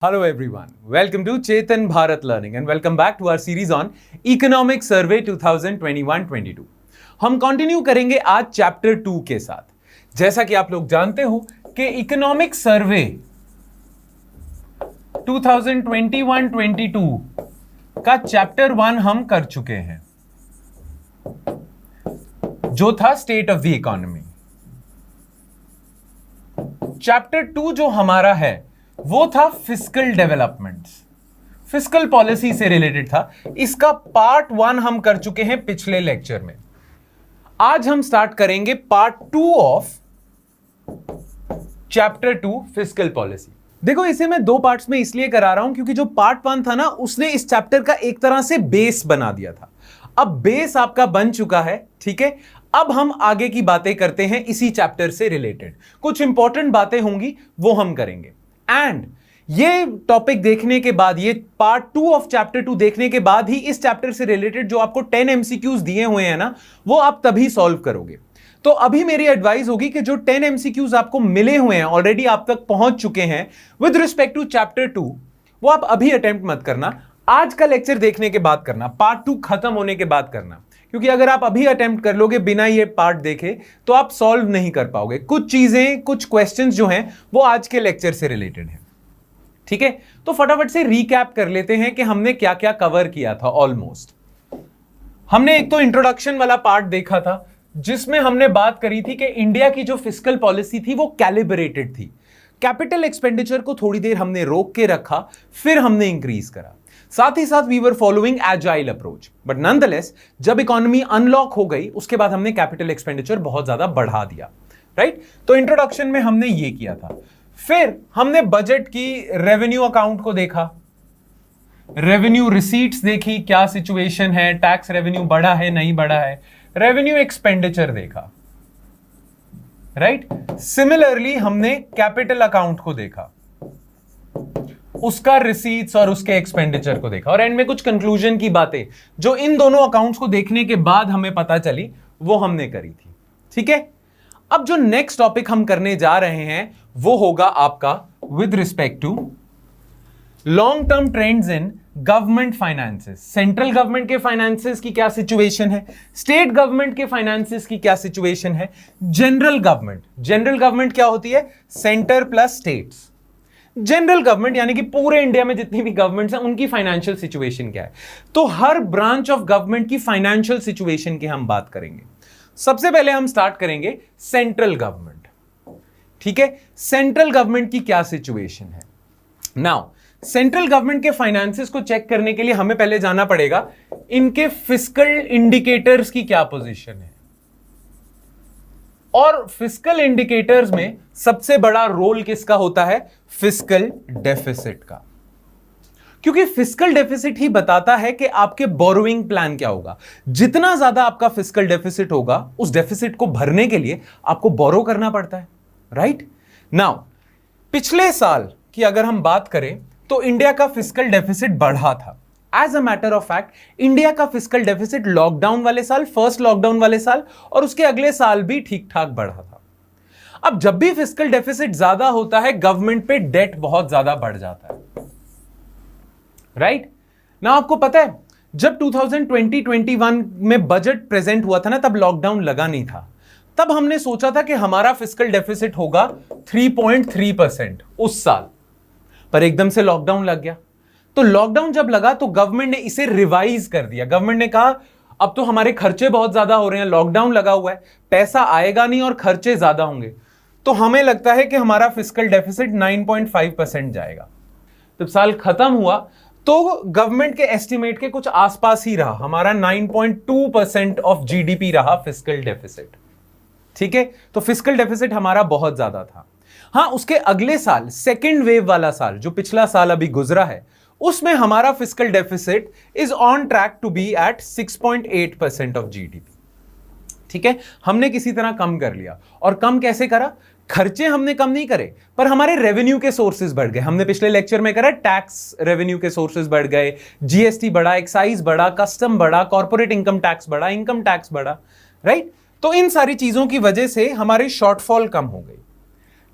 Hello everyone, welcome to Chetan Bharat Learning and welcome back to our series on Economic Survey 2021-22। हम continue करेंगे आज chapter 2 के साथ। जैसा कि आप लोग जानते हो कि इकोनॉमिक सर्वे 2021-22 का चैप्टर 1 हम कर चुके हैं, जो था state of the economy. Chapter 2 जो हमारा है वो था फिस्कल डेवलपमेंट्स, फिस्कल पॉलिसी से रिलेटेड था। इसका पार्ट 1 हम कर चुके हैं पिछले लेक्चर में। आज हम स्टार्ट करेंगे part 2 of chapter 2 fiscal policy. देखो, इसे मैं 2 पार्ट्स में इसलिए करा रहा हूं क्योंकि जो पार्ट 1 था ना, उसने इस चैप्टर का एक तरह से बेस बना दिया था। अब बेस आपका बन चुका है, ठीक है। अब हम आगे की बातें करते हैं इसी चैप्टर से रिलेटेड। कुछ इंपॉर्टेंट बातें होंगी वो हम करेंगे। एंड ये टॉपिक देखने के बाद, ये पार्ट 2 ऑफ चैप्टर 2 देखने के बाद ही इस चैप्टर से रिलेटेड जो आपको 10 एमसीक्यूज दिए हुए हैं ना, वो आप तभी सॉल्व करोगे। तो अभी मेरी एडवाइस होगी कि जो 10 एमसीक्यूज आपको मिले हुए हैं, ऑलरेडी आप तक पहुंच चुके हैं विद रिस्पेक्ट टू चैप्टर 2, वो आप अभी अटेम्प्ट मत करना। आज का लेक्चर देखने के बाद करना, पार्ट 2 खत्म होने के बाद करना। क्योंकि अगर आप अभी अटेम्प्ट कर लोगे बिना ये पार्ट देखे तो आप सॉल्व नहीं कर पाओगे। कुछ चीजें, कुछ क्वेश्चंस जो हैं वो आज के लेक्चर से रिलेटेड हैं, ठीक है। तो फटाफट से रीकैप कर लेते हैं कि हमने क्या क्या कवर किया था। ऑलमोस्ट हमने एक तो इंट्रोडक्शन वाला पार्ट देखा था, जिसमें हमने बात करी थी कि इंडिया की जो फिस्कल पॉलिसी थी वो कैलिब्रेटेड थी। कैपिटल एक्सपेंडिचर को थोड़ी देर हमने रोक के रखा, फिर हमने इंक्रीज करा। साथ ही साथ we were following agile approach, but nonetheless जब इकोनॉमी अनलॉक हो गई उसके बाद हमने कैपिटल एक्सपेंडिचर बहुत ज्यादा बढ़ा दिया, राइट। तो इंट्रोडक्शन में हमने ये किया था। फिर हमने बजट की रेवेन्यू अकाउंट को देखा, रेवेन्यू रिसीट्स देखी, क्या सिचुएशन है, टैक्स रेवेन्यू बढ़ा है नहीं बढ़ा है, रेवेन्यू एक्सपेंडिचर देखा, राइट। सिमिलरली हमने कैपिटल अकाउंट को देखा, उसका रिसीट्स और उसके एक्सपेंडिचर को देखा, और एंड में कुछ कंक्लूजन की बातें जो इन दोनों अकाउंट्स को देखने के बाद हमें पता चली वो हमने करी थी, ठीक है। अब जो नेक्स्ट टॉपिक हम करने जा रहे हैं वो होगा आपका with respect to long term trends in government finances. Central government के फाइनेंसेस की क्या सिचुएशन है, स्टेट गवर्नमेंट के फाइनेंसेस की क्या सिचुएशन है, जनरल गवर्नमेंट क्या होती है, centre plus states. General government यानी कि पूरे इंडिया में जितनी भी गवर्नमेंट्स हैं उनकी फाइनेंशियल सिचुएशन क्या है। तो हर ब्रांच ऑफ गवर्नमेंट की फाइनेंशियल सिचुएशन की हम बात करेंगे। सबसे पहले हम स्टार्ट करेंगे सेंट्रल गवर्नमेंट, ठीक है। सेंट्रल गवर्नमेंट की क्या सिचुएशन है। नाउ सेंट्रल गवर्नमेंट के फाइनेंसेस को चेक करने के लिए हमें पहले जाना पड़ेगा इनके फिस्कल इंडिकेटर्स की क्या पोजीशन है। और फिस्कल इंडिकेटर्स में सबसे बड़ा रोल किसका होता है, फिस्कल डेफिसिट का। क्योंकि फिस्कल डेफिसिट ही बताता है कि आपके बोरोइंग प्लान क्या होगा। जितना ज्यादा आपका फिस्कल डेफिसिट होगा, उस डेफिसिट को भरने के लिए आपको बोरो करना पड़ता है, राइट। नाउ पिछले साल की अगर हम बात करें तो इंडिया का फिस्कल डेफिसिट बढ़ा था। As a matter of fact India का फिस्कल डेफिसिट लॉकडाउन वाले साल, फर्स्ट लॉकडाउन वाले साल और उसके अगले साल भी ठीक ठाक बढ़ा था। अब जब भी फिस्कल डेफिसिट ज्यादा होता है, गवर्नमेंट पे डेट बहुत ज्यादा बढ़ जाता है, राइट ना। आपको पता है जब 2020-21 में बजट प्रेजेंट हुआ था ना, तब लॉकडाउन लगा नहीं था। तब हमने सोचा था कि हमारा फिस्कल डेफिसिट होगा 3.3% उस साल, पर एकदम से लॉकडाउन लग गया। तो लॉकडाउन जब लगा तो गवर्नमेंट ने इसे रिवाइज कर दिया। गवर्नमेंट ने कहा अब तो हमारे खर्चे बहुत ज्यादा हो रहे हैं, लॉकडाउन लगा हुआ है, पैसा आएगा नहीं और खर्चे ज्यादा होंगे, तो हमें लगता है कि हमारा फिस्कल डेफिसिट 9.5% जाएगा। जब साल खत्म हुआ तो गवर्नमेंट के एस्टिमेट के कुछ आसपास ही रहा, हमारा 9.2% ऑफ जीडीपी रहा फिस्कल डेफिसिट, ठीक है। तो फिस्कल डेफिसिट हमारा बहुत ज्यादा था। हाँ, उसके अगले साल, सेकेंड वेव वाला साल जो पिछला साल अभी गुजरा है, उसमें हमारा fiscal deficit is on track to be at 6.8% of GDP, ठीक है। हमने किसी तरह कम कर लिया। और कम कैसे करा, खर्चे हमने कम नहीं करे, पर हमारे रेवेन्यू के सोर्सेज बढ़ गए। हमने पिछले लेक्चर में करा, टैक्स रेवेन्यू के सोर्सेज बढ़ गए, जीएसटी बढ़ा, एक्साइज बढ़ा, कस्टम बढ़ा, कॉर्पोरेट इनकम टैक्स बढ़ा, इनकम टैक्स बढ़ा, राइट। तो इन सारी चीजों की वजह से हमारी शॉर्टफॉल कम हो गई।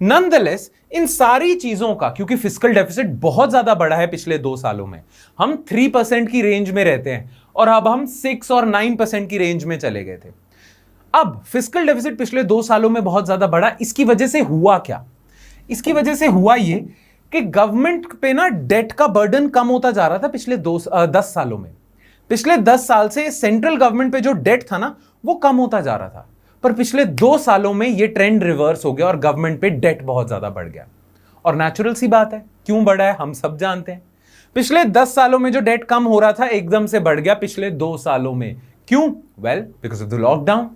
नॉनदलेस इन सारी चीजों का, क्योंकि फिस्कल डेफिसिट बहुत ज्यादा बढ़ा है पिछले 2 सालों में, हम 3% की रेंज में रहते हैं और अब हम 6 और 9% की रेंज में चले गए थे। अब फिस्कल डेफिसिट पिछले 2 सालों में बहुत ज्यादा बढ़ा, इसकी वजह से हुआ क्या? इसकी वजह से हुआ ये कि गवर्नमेंट पे ना डेट का बर्डन कम होता जा रहा था पिछले 10 सालों में। पिछले 10 साल से सेंट्रल गवर्नमेंट पे जो डेट था ना वो कम होता जा रहा था, पर पिछले 2 सालों में ये ट्रेंड रिवर्स हो गया और गवर्नमेंट पे डेट बहुत ज्यादा बढ़ गया। और नेचुरल सी बात है, क्यों बढ़ा है हम सब जानते हैं। पिछले 10 सालों में जो डेट कम हो रहा था एकदम से बढ़ गया पिछले 2 सालों में। क्यों? Well, because of the lockdown,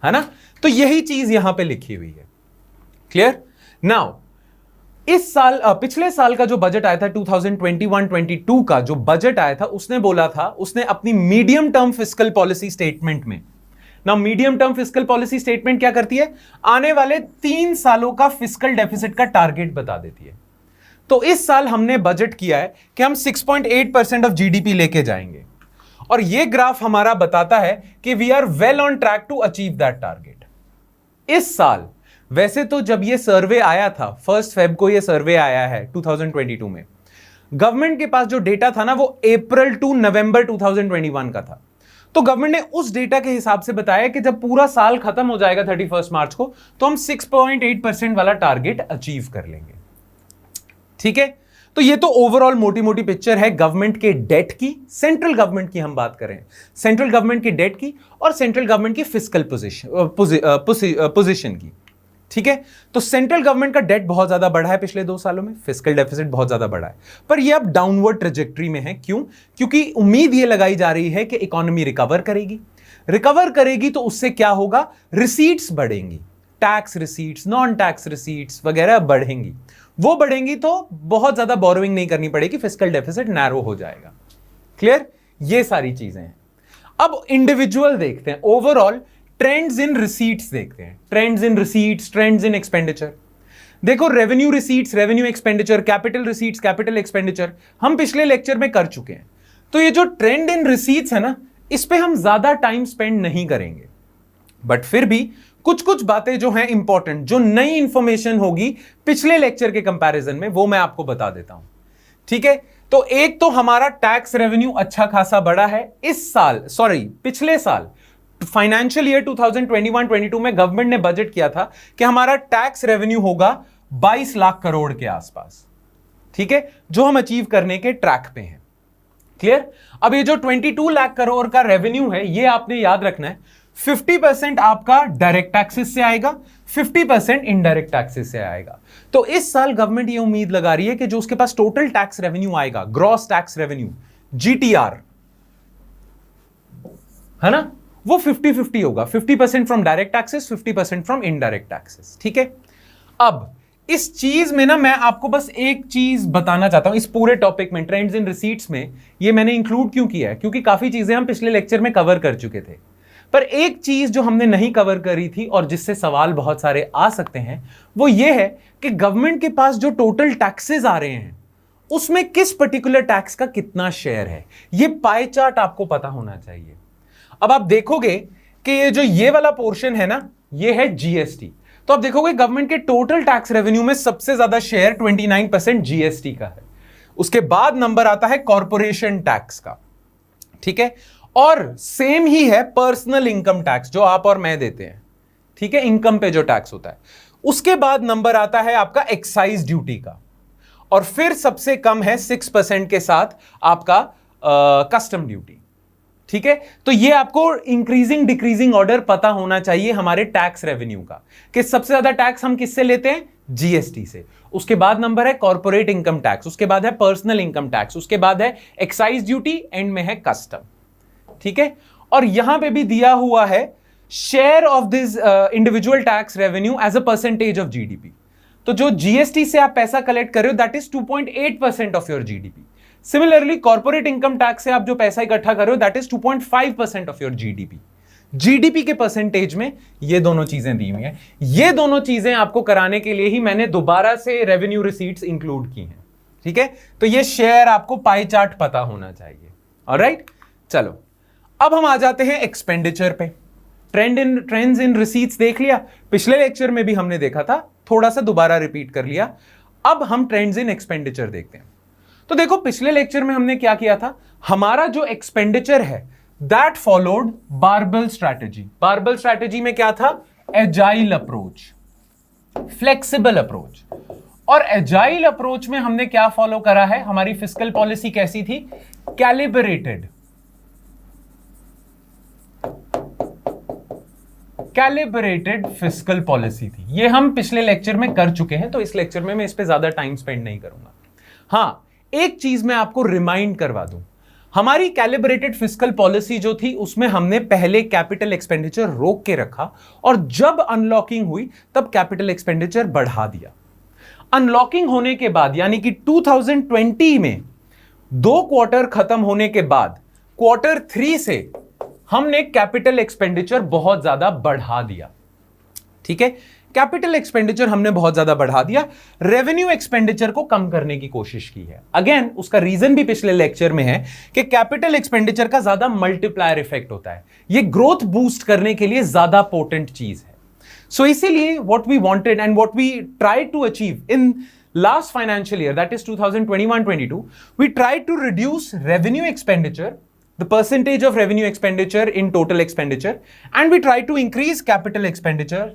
है ना। तो यही चीज यहां पे लिखी हुई है। क्लियर? नाउ इस साल पिछले साल का जो बजट आया था 2021-22 का जो बजट आया था, उसने बोला था, उसने अपनी medium term fiscal policy statement में, ना medium term fiscal policy statement क्या करती है? आने वाले 3 सालों का फिस्कल डेफिसिट का टारगेट बता देती है। तो इस साल हमने बजट किया है कि हम 6.8% ऑफ जीडीपी लेके जाएंगे और यह ग्राफ हमारा बताता है कि we are well on track to achieve that target. इस साल वैसे तो जब ये सर्वे आया था, 1 फेब को ये सर्वे आया है 2022 में, गवर्नमेंट के पास जो डेटा था ना वो अप्रैल टू नवंबर 2021 का था। तो गवर्नमेंट ने उस डेटा के हिसाब से बताया कि जब पूरा साल खत्म हो जाएगा 31 मार्च को, तो हम 6.8% वाला टारगेट अचीव कर लेंगे। ठीक है, तो ये तो ओवरऑल मोटी मोटी पिक्चर है गवर्नमेंट के डेट की, सेंट्रल गवर्नमेंट की हम बात करें, सेंट्रल गवर्नमेंट की डेट की और सेंट्रल गवर्नमेंट की फिस्कल पोजीशन की। ठीक है, तो सेंट्रल गवर्नमेंट का डेट बहुत ज्यादा बढ़ा है पिछले 2 सालों में, फिस्कल डेफिसिट बहुत ज्यादा बढ़ा है, पर ये अब डाउनवर्ड ट्रेजेक्टरी में है। क्यों? क्योंकि उम्मीद ये लगाई जा रही है कि इकोनॉमी रिकवर करेगी तो उससे क्या होगा? रिसीट्स बढ़ेंगी, tax receipts, non tax receipts वगैरह बढ़ेंगी। वो बढ़ेंगी तो बहुत ज्यादा बोरोइंग नहीं करनी पड़ेगी, फिस्कल डेफिसिट नैरो हो जाएगा। क्लियर? ये सारी चीजें हैं। अब इंडिविजुअल देखते हैं, ओवरऑल ट्रेंड्स इन रिसीट्स देखते हैं, trends in receipts, trends in expenditure. देखो, revenue receipts, revenue expenditure, capital receipts, capital expenditure हम पिछले लेक्चर में कर चुके हैं। तो ये जो ट्रेंड इन रिसीट्स है ना, इस पे हम ज्यादा टाइम स्पेंड नहीं करेंगे, बट फिर भी कुछ कुछ बातें जो हैं इंपॉर्टेंट, जो नई इंफॉर्मेशन होगी पिछले लेक्चर के कंपैरिजन में, वो मैं आपको बता देता हूं। ठीक है, तो एक तो हमारा टैक्स रेवेन्यू अच्छा खासा बढ़ा है इस साल, पिछले साल फाइनेंशियल ईयर 2021-22 में गवर्नमेंट ने बजट किया था कि हमारा टैक्स रेवेन्यू होगा 22 लाख करोड़ के आसपास। ठीक है, जो हम अचीव करने के ट्रैक पे हैं। क्लियर? अब ये जो 22 लाख करोड़ का रेवेन्यू है, ये आपने याद रखना है, 50% आपका डायरेक्ट टैक्सेस से आएगा, 50% इनडायरेक्ट टैक्सेस से आएगा। तो इस साल गवर्नमेंट ये उम्मीद लगा रही है कि जो उसके पास टोटल टैक्स रेवेन्यू आएगा, ग्रॉस टैक्स रेवेन्यू, जीटीआर, है ना, वो 50-50 होगा, 50% from direct taxes, 50% from indirect taxes. ठीक है, अब इस चीज में ना मैं आपको बस एक चीज बताना चाहता हूं, इस पूरे टॉपिक में ट्रेंड्स इन रिसीट्स में ये मैंने इंक्लूड क्यों किया है, क्योंकि काफी चीजें हम पिछले लेक्चर में कवर कर चुके थे, पर एक चीज जो हमने नहीं कवर करी थी और जिससे सवाल बहुत सारे आ सकते हैं, वो ये है कि गवर्नमेंट के पास जो टोटल टैक्सेस आ रहे हैं उसमें किस पर्टिकुलर टैक्स का कितना शेयर है। ये पाई चार्ट आपको पता होना चाहिए। अब आप देखोगे कि ये वाला पोर्शन है ना, ये है जीएसटी। तो आप देखोगे गवर्नमेंट के टोटल टैक्स रेवेन्यू में सबसे ज्यादा शेयर 29% जीएसटी का है। उसके बाद नंबर आता है कॉर्पोरेशन टैक्स का। ठीक है, और सेम ही है पर्सनल इनकम टैक्स जो आप और मैं देते हैं। ठीक है, इनकम पे जो टैक्स होता है। उसके बाद नंबर आता है आपका एक्साइज ड्यूटी का, और फिर सबसे कम है 6% के साथ आपका कस्टम ड्यूटी। ठीक है, तो ये आपको इंक्रीजिंग डिक्रीजिंग ऑर्डर पता होना चाहिए हमारे टैक्स रेवेन्यू का, कि सबसे ज्यादा टैक्स हम किससे लेते हैं? जीएसटी से। उसके बाद नंबर है कॉर्पोरेट इनकम टैक्स, उसके बाद है पर्सनल इनकम टैक्स, उसके बाद है एक्साइज ड्यूटी, एंड में है कस्टम। ठीक है, और यहां पे भी दिया हुआ है share of this individual tax revenue as a percentage of GDP. तो जो जीएसटी से आप पैसा कलेक्ट कर रहे हो that is 2.8% of your GDP. Similarly corporate income tax से आप जो पैसा इकट्ठा कर रहे हो that is 2.5% of your GDP. GDP के परसेंटेज में ये दोनों चीजें दी हुई हैं। ये दोनों चीजें आपको कराने के लिए ही मैंने दोबारा से रेवेन्यू रिसीट्स इंक्लूड की हैं। ठीक है, तो ये शेयर आपको पाई चार्ट पता होना चाहिए। ऑलराइट, चलो अब हम आ जाते हैं एक्सपेंडिचर पे। ट्रेंड्स इन रिसीट्स देख लिया, पिछले लेक्चर में भी हमने देखा था थोड़ा सा दोबारा रिपीट कर लिया। अब हम ट्रेंड्स इन एक्सपेंडिचर देखते हैं। तो देखो पिछले लेक्चर में हमने क्या किया था, हमारा जो एक्सपेंडिचर है that followed barbell strategy. Barbell strategy में क्या था, एजाइल अप्रोच, फ्लेक्सिबल अप्रोच। और एजाइल अप्रोच में हमने क्या फॉलो करा है, हमारी फिस्कल पॉलिसी कैसी थी, कैलिब्रेटेड फिस्कल पॉलिसी थी। ये हम पिछले लेक्चर में कर चुके हैं, तो इस लेक्चर में मैं इस पे ज्यादा टाइम स्पेंड नहीं करूंगा। हां, एक चीज मैं आपको रिमाइंड करवा दूं, हमारी कैलिब्रेटेड फिस्कल पॉलिसी जो थी उसमें हमने पहले कैपिटल एक्सपेंडिचर रोक के रखा और जब अनलॉकिंग हुई तब कैपिटल एक्सपेंडिचर बढ़ा दिया। अनलॉकिंग होने के बाद यानी कि 2020 में 2 क्वार्टर खत्म होने के बाद क्वार्टर 3 से हमने कैपिटल एक्सपेंडिचर बहुत ज्यादा बढ़ा दिया। ठीक है, कैपिटल एक्सपेंडिचर हमने बहुत ज्यादा बढ़ा दिया, रेवेन्यू एक्सपेंडिचर को कम करने की कोशिश की है। अगेन उसका रीजन भी पिछले लेक्चर में है कि कैपिटल एक्सपेंडिचर का ज्यादा मल्टीप्लायर इफेक्ट होता है, ये ग्रोथ बूस्ट करने के लिए ज्यादा पोटेंट चीज है। सो इसीलिए what we wanted and what we tried to achieve in last financial year, that is 2021-22, we tried to reduce revenue expenditure, the percentage of revenue expenditure in total expenditure, and we tried to increase capital expenditure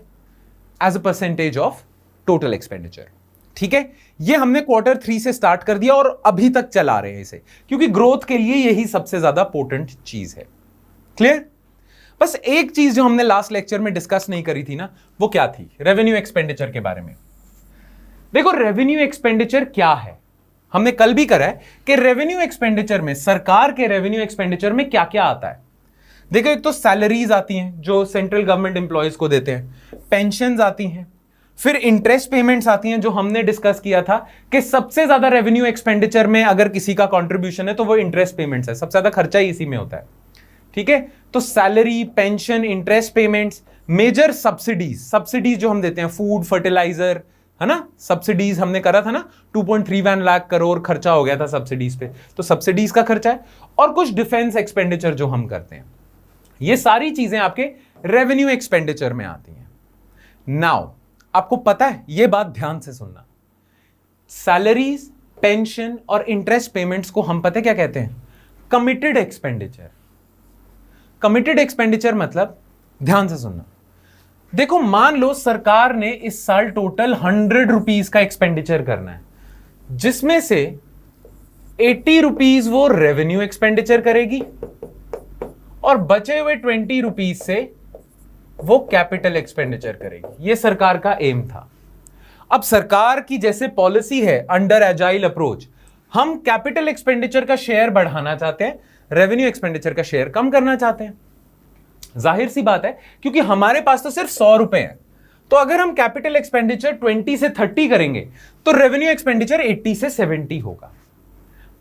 as a percentage of total expenditure. ठीक है, ये हमने quarter 3 से start कर दिया और अभी तक चला रहे हैं इसे, क्योंकि ग्रोथ के लिए यही सबसे ज्यादा पोटेंट चीज है। क्लियर? बस एक चीज जो हमने लास्ट लेक्चर में डिस्कस नहीं करी थी ना, वो क्या थी, रेवेन्यू एक्सपेंडिचर के बारे में। देखो रेवेन्यू एक्सपेंडिचर क्या है, हमने कल भी करा है कि रेवेन्यू एक्सपेंडिचर में, सरकार के रेवेन्यू एक्सपेंडिचर में क्या क्या आता है। देखो एक तो सैलरीज आती हैं जो सेंट्रल गवर्नमेंट एम्प्लॉयज को देते हैं, पेंशन्स आती हैं, फिर इंटरेस्ट पेमेंट्स आती हैं जो हमने डिस्कस किया था कि सबसे ज्यादा रेवेन्यू एक्सपेंडिचर में अगर किसी का कंट्रीब्यूशन है तो वो इंटरेस्ट पेमेंट्स है, सबसे ज्यादा खर्चा ही इसी में होता है। ठीक है, तो salary, pension, interest payments, major subsidies जो हम देते हैं, फूड, फर्टिलाइजर, है ना, सब्सिडीज हमने करा था ना, 2.31 लाख करोड़ खर्चा हो गया था सब्सिडीज पे, तो सब्सिडीज का खर्चा है, और कुछ डिफेंस एक्सपेंडिचर जो हम करते हैं, ये सारी चीजें आपके रेवेन्यू एक्सपेंडिचर में आती हैं। नाउ आपको पता है, ये बात ध्यान से सुनना, सैलरीज, पेंशन और इंटरेस्ट पेमेंट्स को हम पता है क्या कहते हैं, कमिटेड एक्सपेंडिचर। कमिटेड एक्सपेंडिचर मतलब, ध्यान से सुनना, देखो मान लो सरकार ने इस साल टोटल 100 रुपीज का एक्सपेंडिचर करना है, जिसमें से 80 रुपीज वो रेवेन्यू एक्सपेंडिचर करेगी और बचे हुए 20 रुपीज से वो कैपिटल एक्सपेंडिचर करेगी। ये सरकार का एम था। अब सरकार की जैसे पॉलिसी है अंडर एजाइल अप्रोच, हम कैपिटल एक्सपेंडिचर का शेयर बढ़ाना चाहते हैं, रेवेन्यू एक्सपेंडिचर का शेयर कम करना चाहते हैं। जाहिर सी बात है, क्योंकि हमारे पास तो सिर्फ 100 रुपए हैं, तो अगर हम कैपिटल एक्सपेंडिचर 20 से 30 करेंगे तो रेवेन्यू एक्सपेंडिचर 80 से 70 होगा।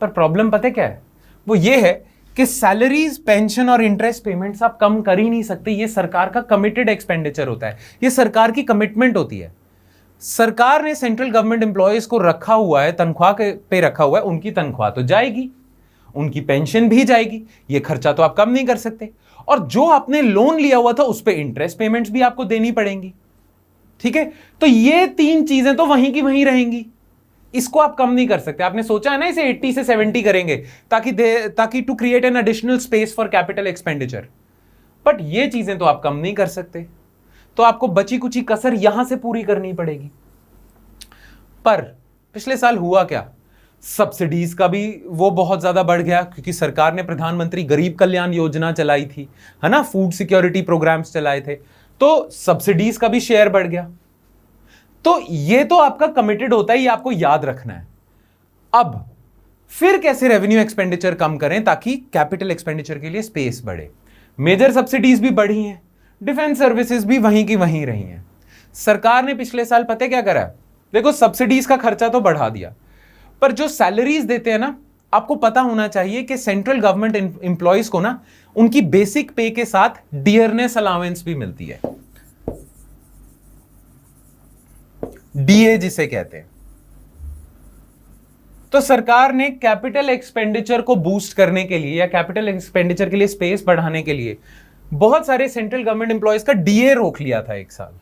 पर प्रॉब्लम पता है क्या है, वो ये है कि सैलरीज, पेंशन और इंटरेस्ट पेमेंट्स आप कम कर ही नहीं सकते, ये सरकार का कमिटेड एक्सपेंडिचर होता है, ये सरकार की कमिटमेंट होती है। सरकार ने सेंट्रल गवर्नमेंट एम्प्लॉयज को रखा हुआ है, तनख्वाह पे रखा हुआ है, उनकी तनख्वाह तो जाएगी, उनकी पेंशन भी जाएगी, ये खर्चा तो आप कम नहीं कर सकते, और जो आपने लोन लिया हुआ था उस पे इंटरेस्ट पेमेंट्स भी आपको देनी पड़ेंगी। ठीक है, तो ये 3 चीजें तो वहीं की वहीं रहेंगी, इसको आप कम नहीं कर सकते। आपने सोचा है ना इसे 80 से 70 करेंगे ताकि to create an additional space for capital expenditure, but ये चीजें तो आप कम नहीं कर सकते, तो आपको बची कुची कसर यहां से पूरी करनी पड़ेगी। पर पिछले साल हुआ क्या, सब्सिडीज का भी वो बहुत ज्यादा बढ़ गया, क्योंकि सरकार ने प्रधानमंत्री गरीब कल्याण योजना चलाई थी, है ना, फूड सिक्योरिटी प्रोग्राम्स चलाए थे, तो सब्सिडीज का भी शेयर बढ़ गया। तो ये तो आपका कमिटेड होता है, ये आपको याद रखना है। अब फिर कैसे रेवेन्यू एक्सपेंडिचर कम करें ताकि कैपिटल एक्सपेंडिचर के लिए स्पेस बढ़े। मेजर सब्सिडीज भी बढ़ी हैं, डिफेंस सर्विसेज भी वहीं की वहीं रही हैं। सरकार ने पिछले साल पता है क्या करा, देखो सब्सिडीज का खर्चा तो बढ़ा दिया, पर जो सैलरीज देते हैं ना, आपको पता होना चाहिए कि सेंट्रल गवर्नमेंट एम्प्लॉयज को ना उनकी बेसिक पे के साथ डियरनेस अलाउंस भी मिलती है, डीए जिसे कहते हैं। तो सरकार ने कैपिटल एक्सपेंडिचर को बूस्ट करने के लिए या कैपिटल एक्सपेंडिचर के लिए स्पेस बढ़ाने के लिए बहुत सारे सेंट्रल गवर्नमेंट एम्प्लॉयज का डीए रोक लिया था एक साल।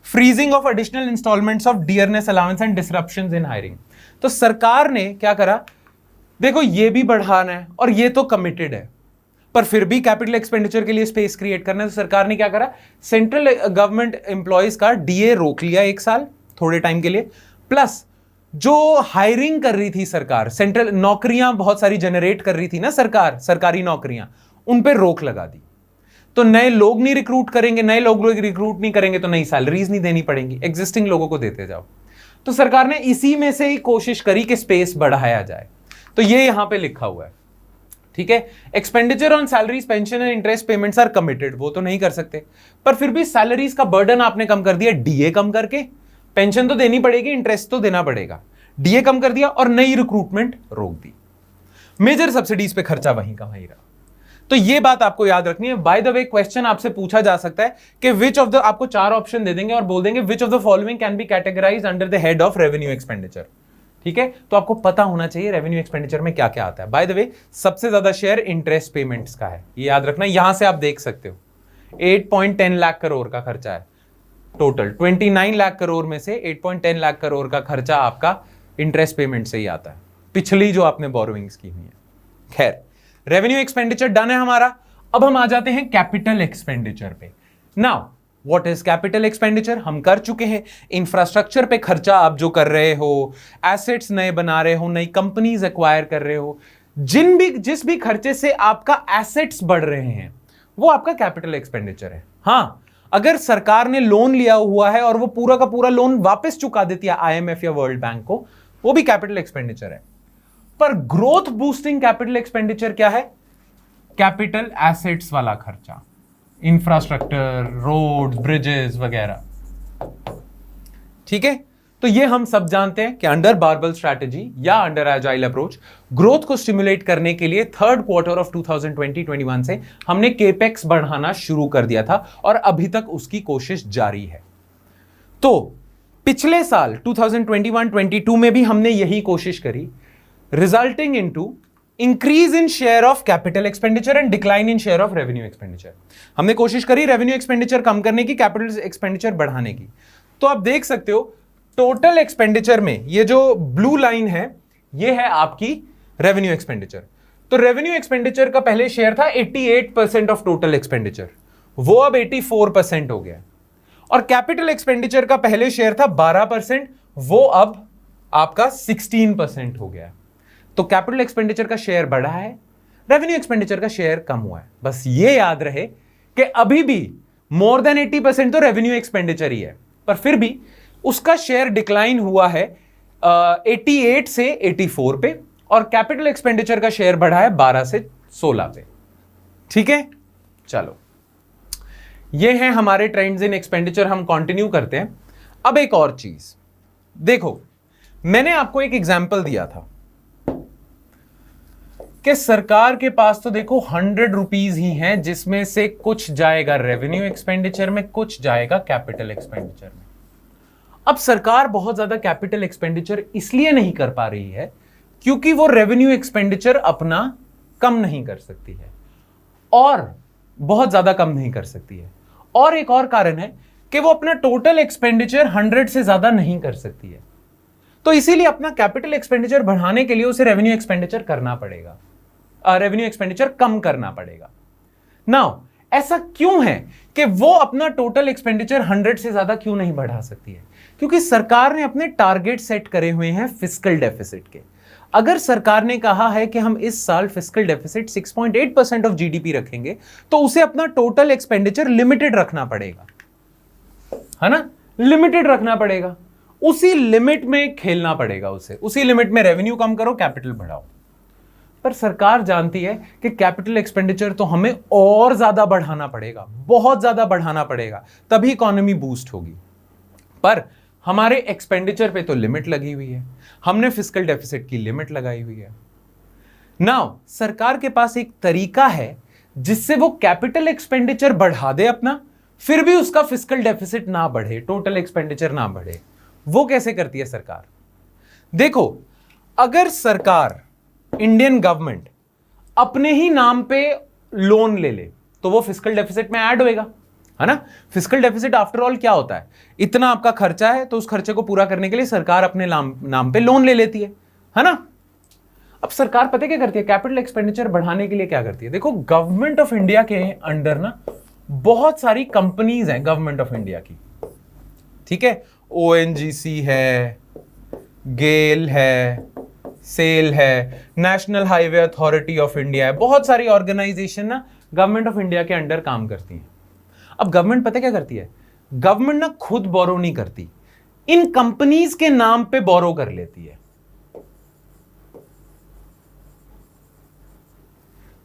Freezing of additional instalments of dearness allowance and disruptions in hiring. तो सरकार ने क्या करा, देखो ये भी बढ़ाना है और ये तो कमिटेड है, पर फिर भी कैपिटल एक्सपेंडिचर के लिए स्पेस क्रिएट करना है। तो सरकार ने क्या करा, सेंट्रल गवर्नमेंट एम्प्लॉयज का डीए रोक लिया 1 साल थोड़े टाइम के लिए, प्लस जो हायरिंग कर रही थी सरकार, सेंट्रल नौकरियां बहुत सारी जनरेट कर रही थी ना सरकार, सरकारी नौकरियां, उन पे रोक लगा दी। तो नए लोग नहीं रिक्रूट करेंगे, नए लोग रिक्रूट नहीं करेंगे तो नई सैलरीज नहीं देनी पड़ेंगी, एग्जिस्टिंग लोगों को देते जाओ। तो सरकार ने इसी में से ही कोशिश करी कि स्पेस बढ़ाया जाए। तो ये यहां पे लिखा हुआ है, ठीक है। Expenditure on salaries, pension and interest payments are committed, वो तो नहीं कर सकते, पर फिर भी सैलरीज का बर्डन आपने कम कर दिया डीए कम करके, पेंशन तो देनी पड़ेगी, इंटरेस्ट तो देना पड़ेगा, डीए कम कर दिया और नई रिक्रूटमेंट रोक दी। मेजर सब्सिडीज पे खर्चा वहीं का वहीं रहा। तो ये बात आपको याद रखनी है। बाय द वे क्वेश्चन आपसे पूछा जा सकता है कि विच ऑफ द, आपको 4 ऑप्शन दे देंगे और बोल देंगे which of the following can be categorised under the head of revenue expenditure, ठीक है। तो आपको पता होना चाहिए रेवेन्यू एक्सपेंडिचर में क्या क्या आता है। बाय द वे सबसे ज्यादा शेयर इंटरेस्ट पेमेंट्स का है, ये याद रखना। यहां से आप देख सकते हो 8.10 लाख करोड़ का खर्चा है टोटल, 29 लाख करोड़ में से 8.10 लाख करोड़ का खर्चा आपका इंटरेस्ट पेमेंट से ही आता है, पिछली जो आपने बोरोइंग्स की हुई है। खैर, रेवेन्यू एक्सपेंडिचर डन है हमारा। अब हम आ जाते हैं कैपिटल एक्सपेंडिचर पे। Now what is capital expenditure, हम कर चुके हैं। इंफ्रास्ट्रक्चर पे खर्चा आप जो कर रहे हो, एसेट्स नए बना रहे हो, नई कंपनीज एक्वायर कर रहे हो, जिस भी खर्चे से आपका एसेट्स बढ़ रहे हैं वो आपका कैपिटल एक्सपेंडिचर है। हां, अगर सरकार ने लोन लिया हुआ है और वो पूरा का पूरा लोन वापस चुका देती है आईएमएफ या वर्ल्ड बैंक को, वो भी कैपिटल एक्सपेंडिचर है। पर ग्रोथ बूस्टिंग कैपिटल एक्सपेंडिचर क्या है, कैपिटल एसेट्स वाला खर्चा, इंफ्रास्ट्रक्चर, रोड, ब्रिजेस वगैरह, ठीक है। तो ये हम सब जानते हैं कि अंडर बारबल स्ट्रैटेजी या अंडर एजाइल अप्रोच ग्रोथ को स्टिमुलेट करने के लिए 3rd क्वार्टर ऑफ 2020-21 से हमने केपेक्स बढ़ाना शुरू कर दिया था और अभी तक उसकी कोशिश जारी है। तो पिछले साल 2021-22 में भी हमने यही कोशिश करी, resulting into increase in share of capital expenditure and decline in share of revenue expenditure. हमने कोशिश करी रेवेन्यू एक्सपेंडिचर कम करने की, कैपिटल एक्सपेंडिचर बढ़ाने की। तो आप देख सकते हो टोटल एक्सपेंडिचर में ये जो ब्लू लाइन है ये है आपकी रेवेन्यू एक्सपेंडिचर। तो रेवेन्यू एक्सपेंडिचर का पहले शेयर था 88% ऑफ टोटल एक्सपेंडिचर, वो अब 84% हो गया। और कैपिटल एक्सपेंडिचर का पहले शेयर था 12%, वो अब आपका 16% हो गया। तो कैपिटल एक्सपेंडिचर का शेयर बढ़ा है, रेवेन्यू एक्सपेंडिचर का शेयर कम हुआ है। बस ये याद रहे कि अभी भी मोर देन 80% तो रेवेन्यू एक्सपेंडिचर ही है, पर फिर भी उसका शेयर डिक्लाइन हुआ है 88 से 84 पे, और कैपिटल एक्सपेंडिचर का शेयर बढ़ा है 12 से 16 पे, ठीक है। चलो, ये हैं हमारे ट्रेंड्स इन एक्सपेंडिचर, हम कंटिन्यू करते हैं। अब एक और चीज देखो, मैंने आपको एक एग्जांपल दिया था कि सरकार के पास तो देखो 100 रुपीज ही हैं, जिसमें से कुछ जाएगा रेवेन्यू एक्सपेंडिचर में, कुछ जाएगा कैपिटल एक्सपेंडिचर में। अब सरकार बहुत ज्यादा कैपिटल एक्सपेंडिचर इसलिए नहीं कर पा रही है क्योंकि वो रेवेन्यू एक्सपेंडिचर अपना कम नहीं कर सकती है, और बहुत ज्यादा कम नहीं कर सकती है। और एक और कारण है कि वो अपना टोटल एक्सपेंडिचर 100 से ज्यादा नहीं कर सकती है। तो इसीलिए अपना कैपिटल एक्सपेंडिचर बढ़ाने के लिए उसे रेवेन्यू एक्सपेंडिचर करना पड़ेगा, रेवेन्यू एक्सपेंडिचर कम करना पड़ेगा। नाउ ऐसा क्यों है कि वो अपना टोटल एक्सपेंडिचर 100 से ज्यादा क्यों नहीं बढ़ा सकती है? क्योंकि सरकार ने अपने टारगेट सेट करे हुए हैं फिस्कल डेफिसिट के। अगर सरकार ने कहा है कि हम इस साल फिस्कल डेफिसिट 6.8% ऑफ जीडीपी रखेंगे, तो उसे अपना टोटल एक्सपेंडिचर लिमिटेड रखना पड़ेगा, है ना, लिमिटेड रखना पड़ेगा। उसी लिमिट में खेलना पड़ेगा उसे, उसी लिमिट में रेवेन्यू कम करो, कैपिटल बढ़ाओ। पर सरकार जानती है कि कैपिटल एक्सपेंडिचर तो हमें और ज्यादा बढ़ाना पड़ेगा, बहुत ज्यादा बढ़ाना पड़ेगा, तभी इकोनॉमी बूस्ट होगी। पर हमारे एक्सपेंडिचर पे तो लिमिट लगी हुई है, हमने फिस्कल डेफिसिट की लिमिट लगाई हुई है। नाउ सरकार के पास एक तरीका है जिससे वो कैपिटल एक्सपेंडिचर बढ़ा दे अपना, फिर भी उसका फिस्कल डेफिसिट ना बढ़े, टोटल एक्सपेंडिचर ना बढ़े। वो कैसे करती है सरकार? देखो, अगर सरकार, इंडियन गवर्नमेंट अपने ही नाम पे लोन ले ले तो वो फिस्कल डेफिसिट में ऐड होएगा, है ना। फिस्कल डेफिसिट आफ्टर ऑल क्या होता है, इतना आपका खर्चा है तो उस खर्चे को पूरा करने के लिए सरकार अपने नाम पे लोन ले लेती है ना। अब सरकार पता क्या करती है, कैपिटल एक्सपेंडिचर बढ़ाने के लिए क्या करती है, देखो गवर्नमेंट ऑफ इंडिया के अंडर ना बहुत सारी कंपनीज हैं गवर्नमेंट ऑफ इंडिया की, ठीक है। ओएनजीसी है, गेल है, सेल है, national highway authority of India है, बहुत सारी ऑर्गेनाइजेशन ना गवर्नमेंट ऑफ इंडिया के अंडर काम करती हैं। अब गवर्नमेंट पता क्या करती है, गवर्नमेंट ना खुद बोरो नहीं करती, इन कंपनीज के नाम पे बोरो कर लेती है।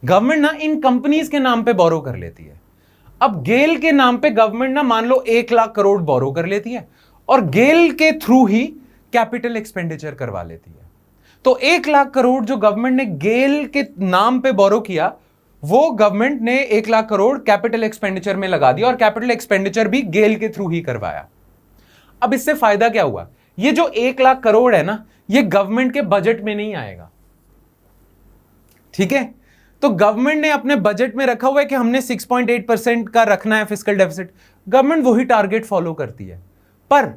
गवर्नमेंट ना इन कंपनीज के नाम पे बोरो कर लेती है। अब गेल के नाम पे गवर्नमेंट ना मान लो 1 लाख करोड़ बोरो कर लेती है और गेल के थ्रू ही कैपिटल एक्सपेंडिचर करवा लेती है। तो 1 लाख करोड़ जो गवर्नमेंट ने गेल के नाम पे बोरो किया, वो गवर्नमेंट ने 1 लाख करोड़ कैपिटल एक्सपेंडिचर में लगा दिया और कैपिटल एक्सपेंडिचर भी गेल के थ्रू ही करवाया। अब इससे फायदा क्या हुआ, ये जो 1 लाख करोड़ है ना, ये गवर्नमेंट के बजट में नहीं आएगा, ठीक है। तो गवर्नमेंट ने अपने बजट में रखा हुआ है कि हमने 6.8% का रखना है फिस्कल डेफिसिट, गवर्नमेंट वही टारगेट फॉलो करती है, पर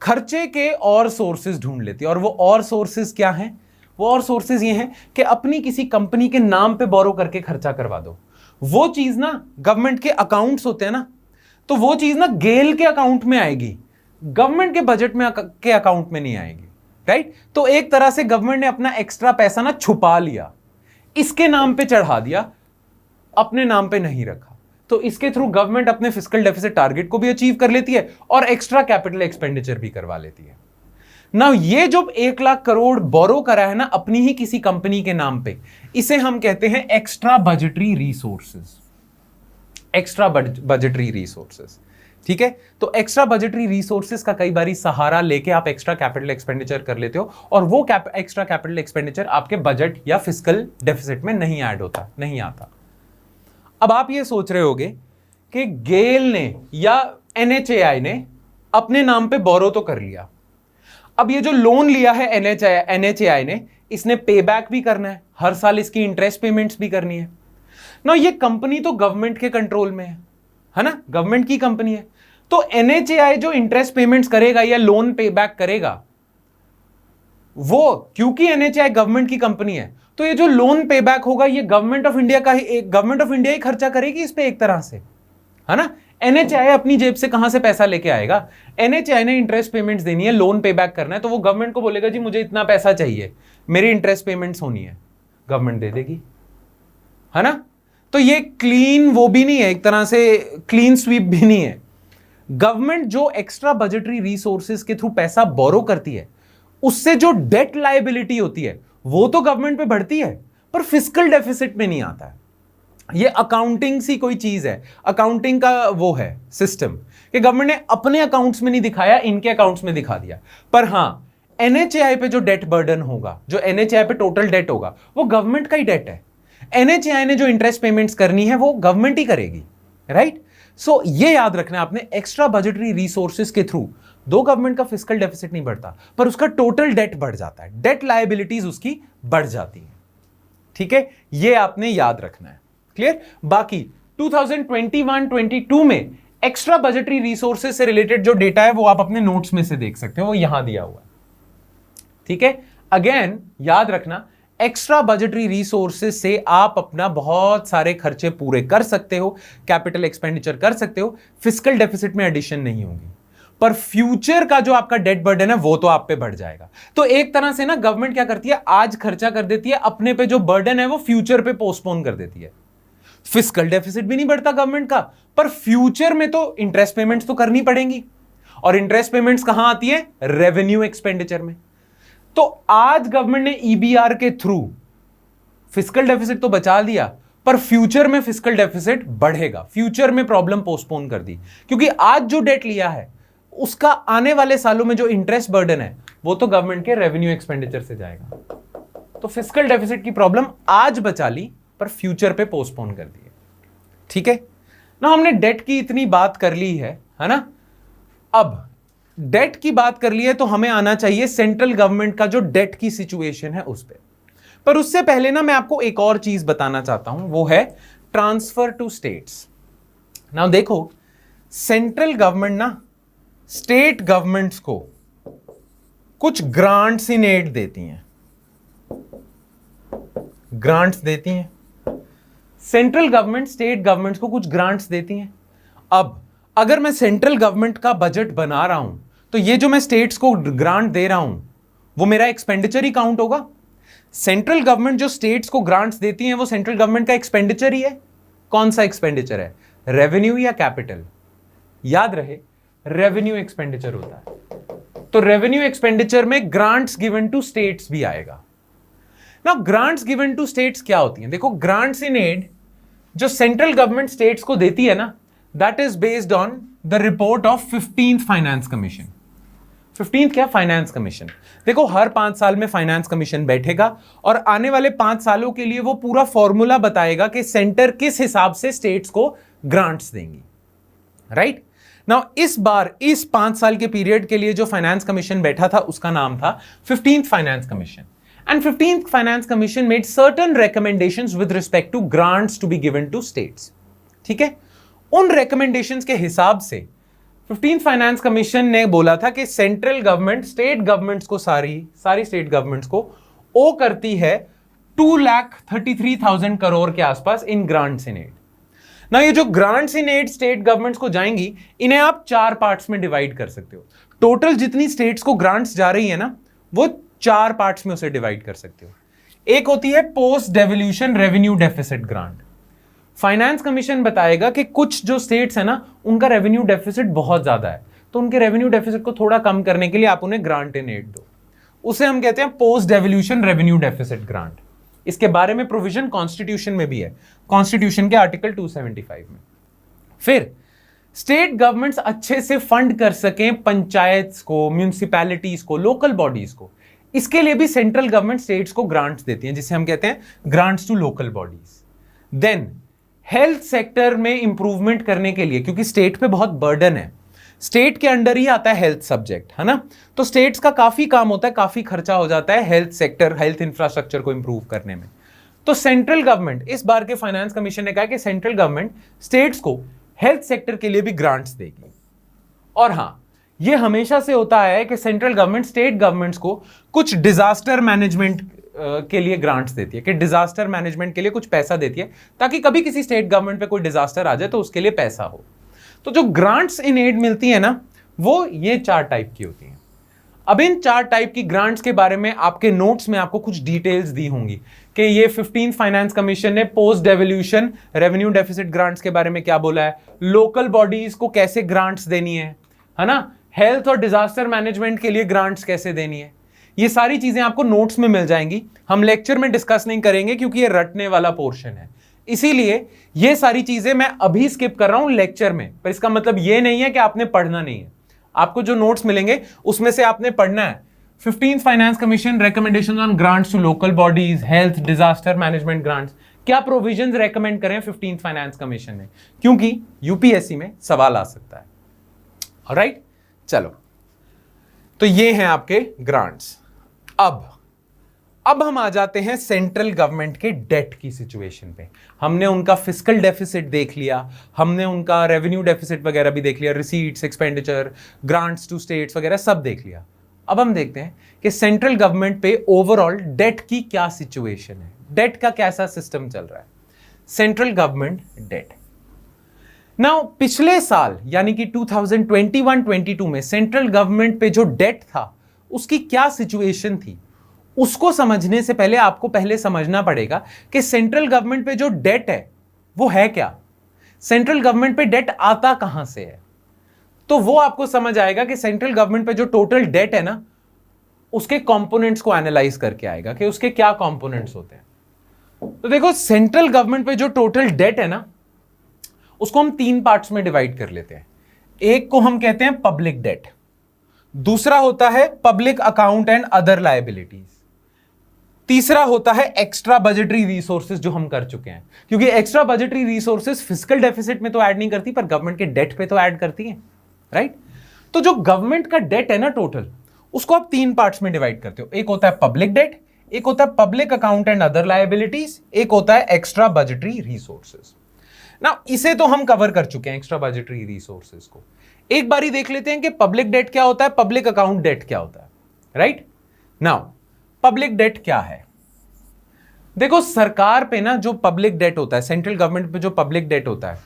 खर्चे के और सोर्सेज ढूंढ लेती है। और वो और सोर्सेज क्या हैं, वो और सोर्सेज ये हैं कि अपनी किसी कंपनी के नाम पे बोरो करके खर्चा करवा दो। वो चीज ना गवर्नमेंट के अकाउंट्स होते हैं ना, तो वो चीज ना गेल के अकाउंट में आएगी, गवर्नमेंट के बजट में के अकाउंट में नहीं आएगी, राइट। तो एक तरह से गवर्नमेंट ने अपना एक्स्ट्रा पैसा ना छुपा लिया, इसके नाम पे चढ़ा दिया, अपने नाम पे नहीं रखा। तो इसके थ्रू गवर्नमेंट अपने फिस्कल डेफिसिट टारगेट को भी अचीव कर लेती है और एक्स्ट्रा कैपिटल एक्सपेंडिचर भी करवा लेती है ना। ये जो 1 लाख करोड़ बोरो करा है ना अपनी ही किसी कंपनी के नाम पे, इसे हम कहते हैं extra budgetary resources, extra budgetary resources, ठीक है। तो एक्स्ट्रा बजटरी रिसोर्सेज का कई बारी सहारा लेके आप एक्स्ट्रा कैपिटल एक्सपेंडिचर कर लेते हो और वो एक्स्ट्रा कैपिटल एक्सपेंडिचर आपके बजट या फिस्कल डेफिसिट में नहीं ऐड होता, नहीं आता। अब आप ये सोच रहे होगे कि गेल ने या एनएचएआई ने अपने नाम पे बोरो तो कर लिया, अब ये जो लोन लिया है एनएचएआई ने, इसने पे बैक भी करना है, हर साल इसकी इंटरेस्ट पेमेंट्स भी करनी है ना। ये कंपनी तो गवर्नमेंट के कंट्रोल में है ना, गवर्नमेंट की कंपनी है। तो एनएचएआई जो इंटरेस्ट पेमेंट्स करेगा या लोन पे बैक करेगा, वो क्योंकि एनएचएआई गवर्नमेंट की कंपनी है, तो ये जो लोन पे बैक होगा ये गवर्नमेंट ऑफ इंडिया का ही, गवर्नमेंट ऑफ इंडिया ही खर्चा करेगी इस पे एक तरह से, है ना। एनएचएआई अपनी जेब से कहां से पैसा लेके आएगा, एनएचएआई ने इंटरेस्ट पेमेंट्स देनी है, लोन पे बैक करना है, तो वो गवर्नमेंट को बोलेगा जी मुझे इतना पैसा चाहिए, मेरी इंटरेस्ट पेमेंट्स होनी है, गवर्नमेंट दे देगी, है ना। तो ये क्लीन वो भी नहीं है, एक तरह से क्लीन स्वीप भी नहीं है। गवर्नमेंट जो एक्स्ट्रा बजटरी रिसोर्सेज के थ्रू पैसा बोरो करती है, उससे जो डेट लायबिलिटी होती है वो तो गवर्नमेंट पे बढ़ती है, पर फिस्कल डेफिसिट में नहीं आता है। ये अकाउंटिंग सी कोई चीज है, अकाउंटिंग का वो है सिस्टम कि गवर्नमेंट ने अपने अकाउंट्स में नहीं दिखाया, इनके अकाउंट्स में दिखा दिया। पर हां, एनएचएआई पे जो डेट बर्डन होगा, जो एनएचएआई पे टोटल डेट होगा, वो गवर्नमेंट का ही डेट है। एनएचएआई ने जो इंटरेस्ट पेमेंट्स करनी है वो गवर्नमेंट ही करेगी, राइट। सो ये याद रखना आपने, एक्स्ट्रा बजटरी रिसोर्सेज के थ्रू दो गवर्नमेंट का फिस्कल डेफिसिट नहीं बढ़ता, पर उसका टोटल डेट बढ़ जाता है, डेट लायबिलिटीज उसकी बढ़ जाती है, ठीक है। ये आपने याद रखना है, क्लियर। बाकी 2021-22 में एक्स्ट्रा बजटरी रिसोर्सेज से रिलेटेड जो डेटा है वो आप अपने नोट्स में से देख सकते हो, वो यहां दिया हुआ है, ठीक है। अगेन याद रखना, एक्स्ट्रा बजटरी रिसोर्सेज से आप अपना बहुत सारे खर्चे पूरे कर सकते हो, कैपिटल एक्सपेंडिचर कर सकते हो, फिस्कल डेफिसिट में एडिशन नहीं होगी, पर फ्यूचर का जो आपका डेट बर्डन है वो तो आप पे बढ़ जाएगा। तो एक तरह से ना गवर्नमेंट क्या करती है, आज खर्चा कर देती है, अपने पे जो बर्डन है वो फ्यूचर पे पोस्टपोन कर देती है। फिस्कल डेफिसिट भी नहीं बढ़ता गवर्नमेंट का, पर फ्यूचर में तो इंटरेस्ट पेमेंट्स तो करनी पड़ेंगी, और इंटरेस्ट पेमेंट्स कहां आती है, रेवेन्यू एक्सपेंडिचर में। तो आज गवर्नमेंट ने ईबीआर के थ्रू फिस्कल डेफिसिट तो बचा दिया, पर फ्यूचर में फिस्कल डेफिसिट बढ़ेगा, फ्यूचर में प्रॉब्लम पोस्टपोन कर दी, क्योंकि आज जो डेट लिया है उसका आने वाले सालों में जो इंटरेस्ट बर्डन है वो तो गवर्नमेंट के रेवेन्यू एक्सपेंडिचर से जाएगा। तो फिस्कल डेफिसिट की प्रॉब्लम आज बचा ली, पर फ्यूचर पे पोस्टपोन कर दी, ठीक है ना। हमने डेट की इतनी बात कर ली है ना। अब डेट की बात कर ली है तो हमें आना चाहिए सेंट्रल गवर्नमेंट का जो डेट की सिचुएशन है उस पर उससे पहले ना मैं आपको एक और चीज बताना चाहता हूं, वो है ट्रांसफर टू स्टेट्स। नाउ देखो, सेंट्रल गवर्नमेंट ना स्टेट गवर्नमेंट्स को कुछ ग्रांट्स इन एड देती हैं, ग्रांट्स देती हैं। सेंट्रल गवर्नमेंट स्टेट गवर्नमेंट्स को कुछ ग्रांट्स देती हैं। अब अगर मैं सेंट्रल गवर्नमेंट का बजट बना रहा हूं तो ये जो मैं स्टेट्स को ग्रांट दे रहा हूं वो मेरा एक्सपेंडिचर ही काउंट होगा। सेंट्रल गवर्नमेंट जो स्टेट्स को ग्रांट्स देती है वो सेंट्रल गवर्नमेंट का एक्सपेंडिचर ही है। कौन सा एक्सपेंडिचर है, रेवेन्यू या कैपिटल? याद रहे रेवेन्यू एक्सपेंडिचर होता है। तो रेवेन्यू एक्सपेंडिचर में ग्रांट्स गिवन टू स्टेट्स भी आएगा। Now grants given to states क्या होती हैं? देखो ग्रांट्स इन एड जो सेंट्रल गवर्नमेंट स्टेट्स को देती है ना, that is based on the report of 15th finance commission. 15th क्या? Finance commission. देखो हर 5 साल में फाइनेंस कमीशन बैठेगा और आने वाले 5 सालों के लिए वो पूरा फॉर्मूला बताएगा कि सेंटर किस हिसाब से स्टेट्स को ग्रांट्स देंगी, राइट? नाउ इस बार इस 5 साल के पीरियड के लिए जो फाइनेंस कमीशन बैठा था उसका नाम था 15th finance commission. And 15th finance commission made certain recommendations with respect to grants to be given to states. ठीक है, उन रिकमेंडेशंस के हिसाब से 15th फाइनेंस कमीशन ने बोला था कि सेंट्रल गवर्नमेंट स्टेट गवर्नमेंट्स को सारी स्टेट गवर्नमेंट्स को ओ करती है 2,33,000 करोड़ के आसपास इन ग्रांट्स इन एड। ना ये जो grants in add state governments को जाएंगी, इन्हें आप 4 पार्ट्स में डिवाइड कर सकते हो। टोटल जितनी स्टेट्स को ग्रांट्स जा रही है ना, वो 4 पार्ट्स में उसे डिवाइड कर सकते हो। एक होती है post devolution revenue deficit grant. Finance commission बताएगा कि कुछ जो स्टेट्स है ना, उनका रेवेन्यू डेफिसिट बहुत ज्यादा है, तो उनके रेवेन्यू डेफिसिट को थोड़ा कम करने के लिए आप उन्हें ग्रांट इन एड दो। उसे हम कहते हैं post devolution revenue deficit grant. इसके बारे में प्रोविजन कॉन्स्टिट्यूशन में भी है, कॉन्स्टिट्यूशन के आर्टिकल 275 में। फिर स्टेट गवर्नमेंट्स अच्छे से फंड कर सकें पंचायत को, म्यूनिसिपैलिटीज को, लोकल बॉडीज को, इसके लिए भी सेंट्रल गवर्नमेंट स्टेट्स को ग्रांट्स देती है, जिसे हम कहते हैं grants to local bodies. Then health sector में इंप्रूवमेंट करने के लिए, क्योंकि स्टेट पे बहुत बर्डन है, स्टेट के अंडर ही आता है हेल्थ सब्जेक्ट, है ना, तो स्टेट्स का काफी काम होता है, काफी खर्चा हो जाता है हेल्थ सेक्टर, हेल्थ इंफ्रास्ट्रक्चर को इंप्रूव करने में। तो सेंट्रल गवर्नमेंट, इस बार के फाइनेंस कमीशन ने कहा कि सेंट्रल गवर्नमेंट स्टेट्स को हेल्थ सेक्टर के लिए भी ग्रांट्स देगी। और हां, यह हमेशा से होता है कि सेंट्रल गवर्नमेंट स्टेट गवर्नमेंट्स को कुछ डिजास्टर मैनेजमेंट के लिए ग्रांट्स देती है, कि डिजास्टर मैनेजमेंट के लिए कुछ पैसा देती है, ताकि कभी किसी स्टेट गवर्नमेंट पे कोई डिजास्टर आ जाए तो उसके लिए पैसा हो। तो जो ग्रांट्स इन एड मिलती है ना, वो ये 4 टाइप की होती हैं। अब इन 4 टाइप की ग्रांट्स के बारे में आपके नोट्स में आपको कुछ डिटेल्स दी होंगी कि ये 15th फाइनेंस कमीशन ने post devolution revenue deficit grants के बारे में क्या बोला है, लोकल बॉडीज को कैसे ग्रांट्स देनी है ना, हेल्थ और डिजास्टर मैनेजमेंट के लिए ग्रांट्स कैसे देनी है। ये सारी चीजें आपको नोट्स में मिल जाएंगी। हम लेक्चर में डिस्कस नहीं करेंगे क्योंकि ये रटने वाला पोर्शन है, इसीलिए ये सारी चीजें मैं अभी स्किप कर रहा हूं लेक्चर में। पर इसका मतलब ये नहीं है कि आपने पढ़ना नहीं है, आपको जो नोट्स मिलेंगे उसमें से आपने पढ़ना है। 15th finance commission recommendations on grants to local bodies, health, disaster management grants, क्या प्रोविजंस रेकमेंड करें 15th फाइनेंस कमीशन ने, क्योंकि यूपीएससी में सवाल आ सकता है। ऑलराइट, चलो, तो ये हैं आपके ग्रांट्स। अब हम आ जाते हैं सेंट्रल गवर्नमेंट के डेट की सिचुएशन पे। हमने उनका फिस्कल डेफिसिट देख लिया, हमने उनका रेवेन्यू डेफिसिट वगैरह भी देख लिया, receipts, expenditure, grants to states वगैरह सब देख लिया। अब हम देखते हैं कि सेंट्रल गवर्नमेंट पे ओवरऑल डेट की क्या सिचुएशन है, डेट का कैसा सिस्टम चल रहा है। सेंट्रल गवर्नमेंट डेट नाउ, पिछले साल यानी कि 2021-22 में सेंट्रल गवर्नमेंट पे जो डेट था उसकी क्या सिचुएशन थी, उसको समझने से पहले आपको पहले समझना पड़ेगा कि सेंट्रल गवर्नमेंट पे जो डेट है वो है क्या, सेंट्रल गवर्नमेंट पे डेट आता कहां से है। तो वो आपको समझ आएगा कि सेंट्रल गवर्नमेंट पे जो टोटल डेट है ना, उसके कंपोनेंट्स को एनालाइज करके आएगा कि उसके क्या कंपोनेंट्स होते हैं। तो देखो, सेंट्रल गवर्नमेंट पे जो टोटल डेट है ना, उसको हम 3 पार्ट्स में डिवाइड कर लेते हैं। एक को हम कहते हैं पब्लिक डेट, दूसरा होता है public account and other liabilities, तीसरा होता है एक्स्ट्रा बजटरी रिसोर्सेज जो हम कर चुके हैं, क्योंकि extra budgetary resources fiscal deficit में तो ऐड नहीं करती पर गवर्नमेंट के डेट पे तो ऐड करती है, राइट। तो जो गवर्नमेंट का डेट है ना टोटल, उसको आप 3 पार्ट्स में डिवाइड करते हो। एक होता है पब्लिक डेट, एक होता है public account and other liabilities, एक होता है एक्स्ट्रा बजटरी रिसोर्सेज। ना, इसे तो हम कवर कर चुके हैं, एक्स्ट्रा बजटरी रिसोर्सेज को। एक बारी देख लेते हैं कि पब्लिक डेट क्या होता है, पब्लिक अकाउंट डेट क्या होता है। राइट नाउ, पब्लिक डेट क्या है? देखो, सरकार पे ना जो पब्लिक डेट होता है, सेंट्रल गवर्नमेंट पे जो पब्लिक डेट होता है,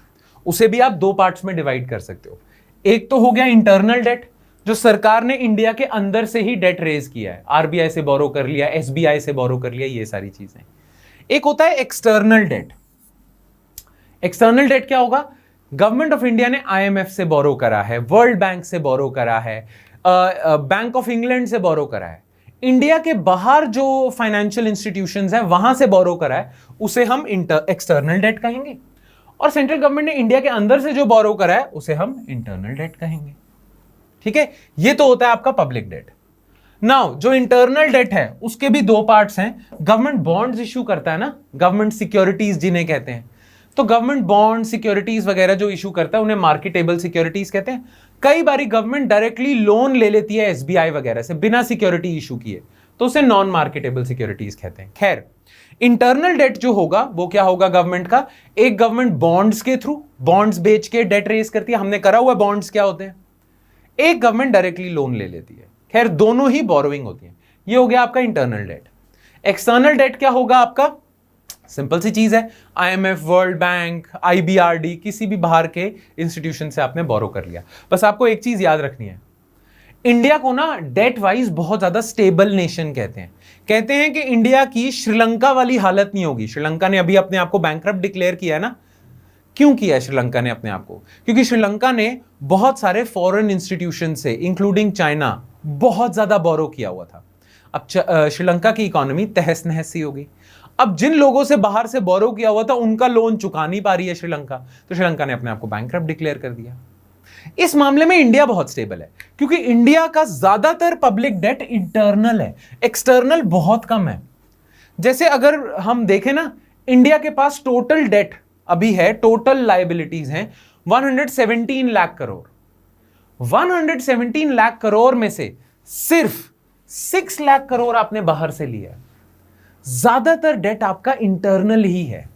उसे भी आप दो पार्ट्स में डिवाइड कर सकते हो। एक तो हो गया इंटरनल डेट, जो सरकार ने इंडिया के अंदर से ही डेट रेज किया है, आरबीआई से बोरो कर लिया, एसबीआई से बोरो कर लिया, ये सारी चीजें। एक होता है एक्सटर्नल डेट। एक्सटर्नल डेट क्या होगा? गवर्नमेंट ऑफ इंडिया ने आईएमएफ से बोरो करा है, वर्ल्ड बैंक से बोरो करा है, बैंक ऑफ इंग्लैंड से बोरो करा है, इंडिया के बाहर जो फाइनेंशियल इंस्टीट्यूशंस हैं वहां से बोरो करा है, उसे हम एक्सटर्नल डेट कहेंगे। और सेंट्रल गवर्नमेंट ने इंडिया के अंदर से जो बोरो करा है उसे हम इंटरनल डेट कहेंगे। ठीक है, ये तो होता है आपका पब्लिक डेट। नाउ, जो इंटरनल डेट है उसके भी दो पार्ट्स हैं। गवर्नमेंट बॉन्ड्स इशू करता है ना, गवर्नमेंट सिक्योरिटीज जिन्हें कहते हैं, तो गवर्नमेंट बॉन्ड सिक्योरिटीज वगैरह जो इशू करता है उन्हें मार्केटेबल सिक्योरिटीज कहते हैं। कई बारी गवर्नमेंट डायरेक्टली लोन ले लेती है एसबीआई वगैरह से बिना सिक्योरिटी इशू किए, तो उसे नॉन मार्केटेबल सिक्योरिटीज कहते हैं। खैर, इंटरनल डेट जो होगा वो क्या होगा गवर्नमेंट का? एक गवर्नमेंट बॉन्ड्स के थ्रू, बॉन्ड्स बेच के डेट रेज करती है, हमने करा हुआ बॉन्ड्स क्या होते हैं। एक गवर्नमेंट डायरेक्टली लोन ले लेती है। खैर, दोनों ही बोरोइंग होती है। ये हो गया आपका इंटरनल डेट। एक्सटर्नल डेट क्या होगा आपका? सिंपल सी चीज है, आईएमएफ, वर्ल्ड बैंक, आईबीआरडी, किसी भी बाहर के इंस्टीट्यूशन से आपने बोरो कर लिया। बस आपको एक चीज याद रखनी है, इंडिया को ना डेट वाइज बहुत ज्यादा स्टेबल नेशन कहते हैं। कहते हैं कि इंडिया की श्रीलंका वाली हालत नहीं होगी। श्रीलंका ने अभी अपने आप को बैंकरप्ट डिक्लेयर किया है ना। क्यों किया है श्रीलंका ने अपने आप को? क्योंकि श्रीलंका ने बहुत सारे फॉरेन इंस्टीट्यूशन से, इंक्लूडिंग चाइना, बहुत ज्यादा बोरो किया हुआ था। अब श्रीलंका की इकोनॉमी तहस नहस सी होगी। अब जिन लोगों से बाहर से बोरो किया हुआ था उनका लोन चुका नहीं पा रही है श्रीलंका, तो श्रीलंका ने अपने आप को बैंकरप्ट डिक्लेयर कर दिया। इस मामले में इंडिया बहुत स्टेबल है, क्योंकि इंडिया का ज्यादातर पब्लिक डेट इंटरनल है, एक्सटर्नल बहुत कम है। जैसे अगर हम देखें ना, इंडिया के पास टोटल डेट अभी है, टोटल लायबिलिटीज हैं 117 लाख करोड़। 117 लाख करोड़ में से सिर्फ 6 लाख करोड़ आपने बाहर से लिया। ज्यादातर डेट आपका इंटरनल ही है,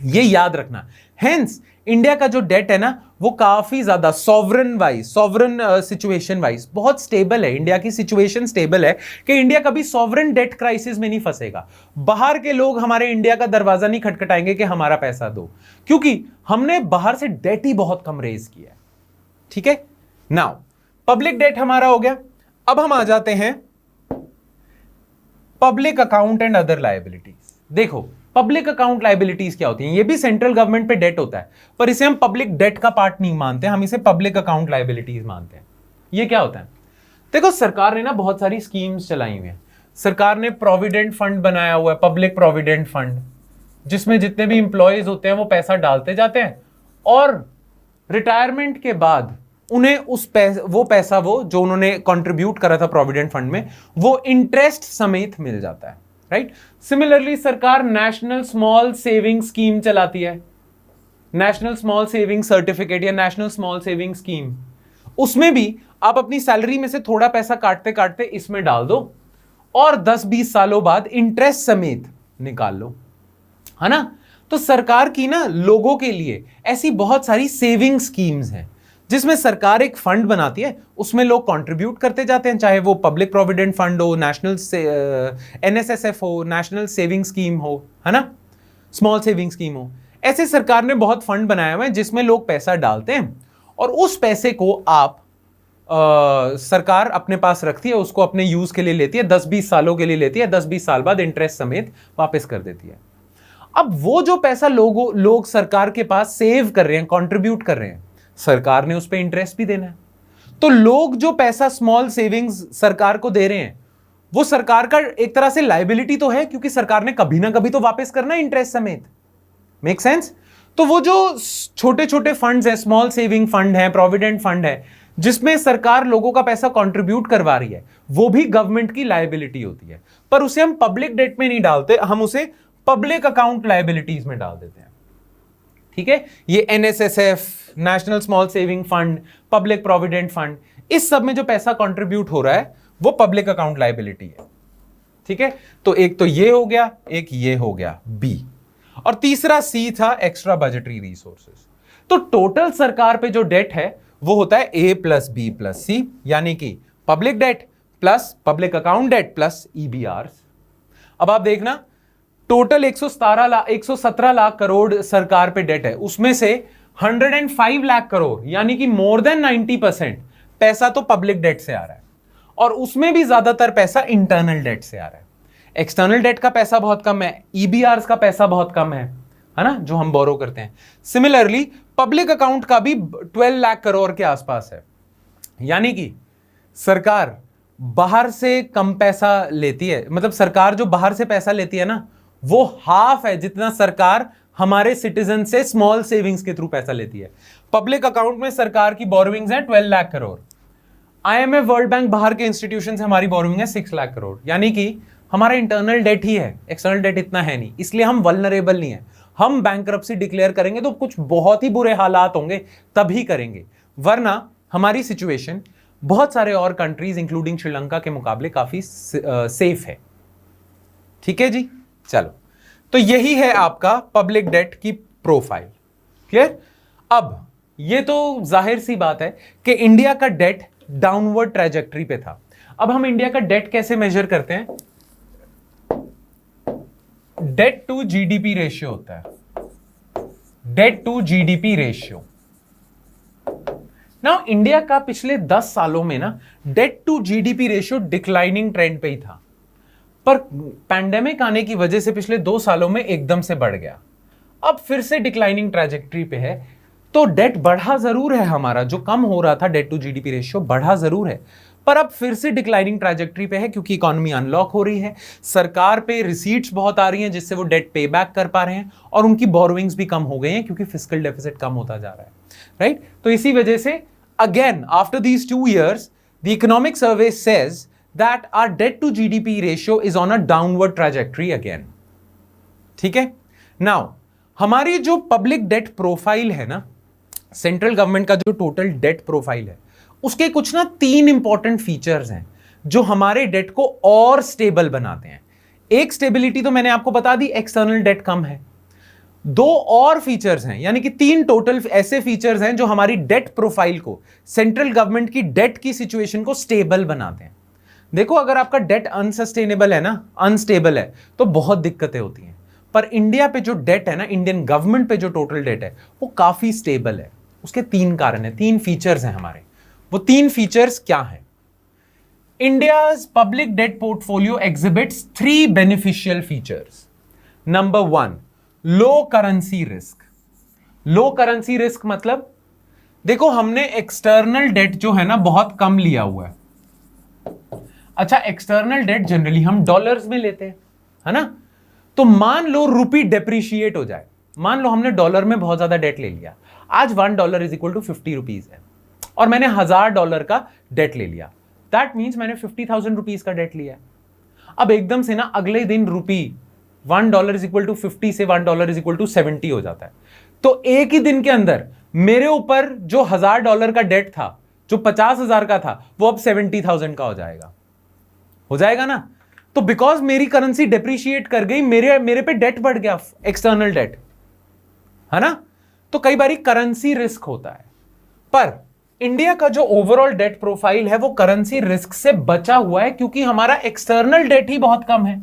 ये याद रखना। हेंस इंडिया का जो डेट है ना वो काफी ज्यादा सॉवरन सिचुएशन वाइज बहुत स्टेबल है। इंडिया की सिचुएशन स्टेबल है कि इंडिया कभी सॉवरन डेट क्राइसिस में नहीं फंसेगा। बाहर के लोग हमारे इंडिया का दरवाजा नहीं खटखटाएंगे कि हमारा पैसा दो, क्योंकि हमने बाहर से डेट ही बहुत कम रेज किया है। ठीक है, नाउ पब्लिक डेट हमारा हो गया। अब हम आ जाते हैं public account and other liabilities. देखो, पब्लिक अकाउंट लायबिलिटीज क्या होती हैं? ये भी सेंट्रल गवर्नमेंट पे डेट होता है, पर इसे हम पब्लिक डेट का पार्ट नहीं मानते, हम इसे पब्लिक अकाउंट लायबिलिटीज मानते हैं। ये क्या होता है? देखो, सरकार ने ना बहुत सारी स्कीम्स चलाई हुई हैं। सरकार ने प्रोविडेंट फंड बनाया हुआ है, पब्लिक प्रोविडेंट फंड, जिसमें जितने भी इंप्लॉयज होते हैं वो पैसा डालते जाते हैं और रिटायरमेंट के बाद उन्हें वो पैसा जो उन्होंने कंट्रीब्यूट करा था प्रोविडेंट फंड में, वो इंटरेस्ट समेत मिल जाता है। राइट? सिमिलरली सरकार नेशनल स्मॉल सेविंग स्कीम चलाती है, नेशनल स्मॉल सेविंग सर्टिफिकेट या नेशनल स्मॉल सेविंग स्कीम। उसमें भी आप अपनी सैलरी में से थोड़ा पैसा काटते काटते इसमें डाल दो और 10-20 सालों बाद इंटरेस्ट समेत निकाल लो, है ना? तो सरकार की ना लोगों के लिए ऐसी बहुत सारी सेविंग स्कीम्स हैं जिसमें सरकार एक फंड बनाती है, उसमें लोग कंट्रीब्यूट करते जाते हैं, चाहे वो पब्लिक प्रोविडेंट फंड हो, नेशनल एनएसएसएफ हो, नेशनल सेविंग स्कीम हो, है ना, स्मॉल सेविंग स्कीम हो। ऐसे सरकार ने बहुत फंड बनाया हुआ है जिसमें लोग पैसा डालते हैं और उस पैसे को आप सरकार अपने पास रखती है, उसको अपने यूज के लिए लेती है, 10-20 सालों के लिए लेती है, 10-20 साल बाद इंटरेस्ट समेत वापस कर देती है। अब वो जो पैसा लोग सरकार के पास सेव कर रहे हैं, कंट्रीब्यूट कर रहे हैं, सरकार ने उस पर इंटरेस्ट भी देना है। तो लोग जो पैसा स्मॉल सेविंग्स सरकार को दे रहे हैं वो सरकार का एक तरह से लायबिलिटी तो है, क्योंकि सरकार ने कभी ना कभी तो वापस करना है इंटरेस्ट समेत। Make sense? तो वो जो छोटे छोटे फंड्स हैं, स्मॉल सेविंग फंड है, प्रोविडेंट फंड है, जिसमें सरकार लोगों का पैसा कंट्रीब्यूट करवा रही है, वो भी गवर्नमेंट की लायबिलिटी होती है, पर उसे हम पब्लिक डेट में नहीं डालते, हम उसे पब्लिक अकाउंट लायबिलिटीज में डाल देते हैं। ठीक है, ये NSSF, national small saving fund, public provident fund, इस सब में जो पैसा कंट्रीब्यूट हो रहा है वो पब्लिक अकाउंट लायबिलिटी है। ठीक है, तो एक तो ये हो गया, एक ये हो गया बी। और तीसरा सी था एक्स्ट्रा बजटरी रिसोर्सेज। तो टोटल सरकार पे जो डेट है वो होता है A plus B plus C, यानी कि public debt plus public account debt plus EBR. अब आप देखना टोटल 117 लाख करोड़ सरकार पे डेट है, उसमें से 105 लाख करोड़ यानी कि मोर देन 90% पैसा तो पब्लिक डेट से आ रहा है, और उसमें भी ज्यादातर पैसा इंटरनल डेट से आ रहा है। एक्सटर्नल डेट का पैसा बहुत कम है, ईबीआर का पैसा बहुत कम है ना, जो हम बोरो करते हैं। सिमिलरली पब्लिक अकाउंट का भी 12 लाख करोड़ के आसपास है, यानी कि सरकार बाहर से कम पैसा लेती है, मतलब सरकार जो बाहर से पैसा लेती है ना वो हाफ है जितना सरकार हमारे सिटीजन से स्मॉल सेविंग्स के थ्रू पैसा लेती है। पब्लिक अकाउंट में सरकार की बोरोविंग्स है 12 lakh crore, IMF world bank बाहर के इंस्टीट्यूशन से हमारी बोरोविंग है 6 लाख करोड़, यानी कि हमारा इंटरनल डेट ही है, एक्सटर्नल डेट इतना है नहीं, इसलिए हम वल्नरेबल नहीं है। हम बैंकरप्सी डिक्लेयर करेंगे तो कुछ बहुत ही बुरे हालात होंगे तभी करेंगे, वरना हमारी सिचुएशन बहुत सारे और कंट्रीज इंक्लूडिंग श्रीलंका के मुकाबले काफी सेफ है। ठीक है जी, चलो, तो यही है आपका पब्लिक डेट की प्रोफाइल। क्लियर? अब ये तो जाहिर सी बात है कि इंडिया का डेट डाउनवर्ड ट्रैजेक्टरी पे था। अब हम इंडिया का डेट कैसे मेजर करते हैं? डेट टू जीडीपी रेशियो होता है, debt to GDP ratio. Now India का पिछले 10 सालों में ना debt to GDP ratio declining trend पे ही था, पर पैंडेमिक आने की वजह से पिछले 2 सालों में एकदम से बढ़ गया। अब फिर से डिक्लाइनिंग ट्रैजेक्टरी पे है, तो डेट बढ़ा जरूर है, हमारा जो कम हो रहा था डेट टू जीडीपी रेशियो बढ़ा जरूर है, पर अब फिर से डिक्लाइनिंग ट्रैजेक्टरी पे है क्योंकि इकोनॉमी अनलॉक हो रही है, सरकार पे रिसीट्स बहुत आ रही हैं जिससे वो डेट पे बैक कर पा रहे हैं, और उनकी बोरोविंग्स भी कम हो गई हैं क्योंकि फिस्कल डेफिसिट कम होता जा रहा है, राइट? तो इसी वजह से again after these 2 years the economic survey says that our debt to GDP ratio is on a downward trajectory again. ठीक है? Now, हमारी जो पब्लिक डेट प्रोफाइल है ना, सेंट्रल गवर्नमेंट का जो टोटल डेट प्रोफाइल है, उसके कुछ ना 3 इंपॉर्टेंट फीचर्स हैं जो हमारे डेट को और स्टेबल बनाते हैं। एक स्टेबिलिटी तो मैंने आपको बता दी, एक्सटर्नल डेट कम है। 2 और फीचर्स हैं, यानी कि 3 टोटल ऐसे फीचर्स हैं जो हमारी डेट प्रोफाइल को, सेंट्रल गवर्नमेंट की डेट की सिचुएशन को स्टेबल बनाते हैं। देखो, अगर आपका डेट अनसस्टेनेबल है ना, अनस्टेबल है, तो बहुत दिक्कतें होती हैं, पर इंडिया पे जो डेट है ना, इंडियन गवर्नमेंट पे जो टोटल डेट है वो काफी स्टेबल है। उसके 3 कारण है, 3 फीचर्स हैं हमारे। वो 3 फीचर्स क्या हैं? India's public debt portfolio exhibits 3 beneficial features. Number 1, लो करेंसी रिस्क। लो करेंसी रिस्क मतलब, देखो हमने एक्सटर्नल डेट जो है ना बहुत कम लिया हुआ है। अच्छा, एक्सटर्नल डेट जनरली हम डॉलर्स में लेते हैं, है ना? तो मान लो रुपी डेप्रिशिएट हो जाए, मान लो हमने डॉलर में बहुत ज्यादा डेट ले लिया, आज $1 इज इक्वल टू 50 रुपीज है, और मैंने $1000 का डेट ले लिया, दैट मीन्स मैंने 50,000 रुपीज का डेट लिया। अब एकदम से ना अगले दिन रुपी $1 इज इक्वल टू 50 से $1 इज इक्वल टू 70 हो जाता है, तो एक ही दिन के अंदर मेरे ऊपर जो $1000 का डेट था, जो 50,000 का था, वो अब 70,000 का हो जाएगा ना? तो बिकॉज मेरी करेंसी डेप्रिशिएट कर गई, मेरे पे डेट बढ़ गया, एक्सटर्नल डेट, है ना? तो कई बार करेंसी रिस्क होता है, पर इंडिया का जो ओवरऑल डेट प्रोफाइल है वो करेंसी रिस्क से बचा हुआ है, क्योंकि हमारा एक्सटर्नल डेट ही बहुत कम है,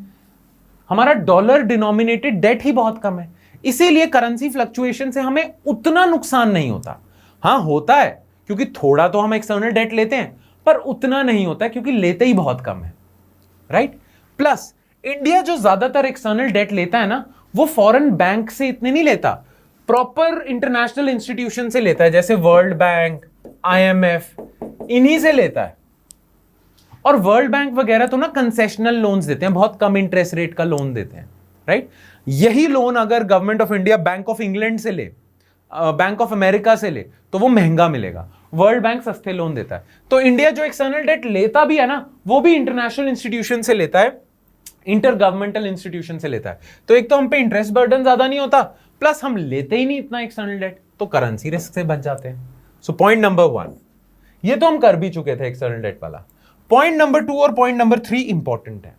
हमारा डॉलर डिनोमिनेटेड डेट ही बहुत कम है, इसीलिए करेंसी फ्लक्चुएशन से हमें उतना नुकसान नहीं होता। हां, होता है क्योंकि थोड़ा तो हम एक्सटर्नल डेट लेते हैं, पर उतना नहीं होता क्योंकि लेते ही बहुत कम है, राइट? प्लस इंडिया जो ज्यादातर एक्सटर्नल डेट लेता है ना, वो फॉरेन बैंक से इतने नहीं लेता, प्रॉपर इंटरनेशनल इंस्टीट्यूशन से लेता है, जैसे वर्ल्ड बैंक, आईएमएफ, इन्हीं से लेता है। और वर्ल्ड बैंक वगैरह तो ना कंसेशनल लोन्स देते हैं, बहुत कम इंटरेस्ट रेट का लोन देते हैं, राइट? यही लोन अगर government of India bank of England से ले, बैंक ऑफ अमेरिका से ले, तो वो महंगा मिलेगा। वर्ल्ड बैंक सस्ते लोन देता है। तो इंडिया जो एक्सटर्नल डेट लेता भी है ना, वो भी इंटरनेशनल इंस्टीट्यूशन से लेता है, इंटर गवर्नमेंटल इंस्टीट्यूशन से लेता है। तो एक तो हम पे इंटरेस्ट बर्डन ज्यादा नहीं होता, प्लस हम लेते ही नहीं इतना एक्सटर्नल डेट, तो करेंसी रिस्क से बच जाते हैं। सो पॉइंट नंबर 1 ये तो हम कर भी चुके थे, एक्सटर्नल डेट वाला। पॉइंट नंबर 2 और पॉइंट नंबर 3 इंपॉर्टेंट है,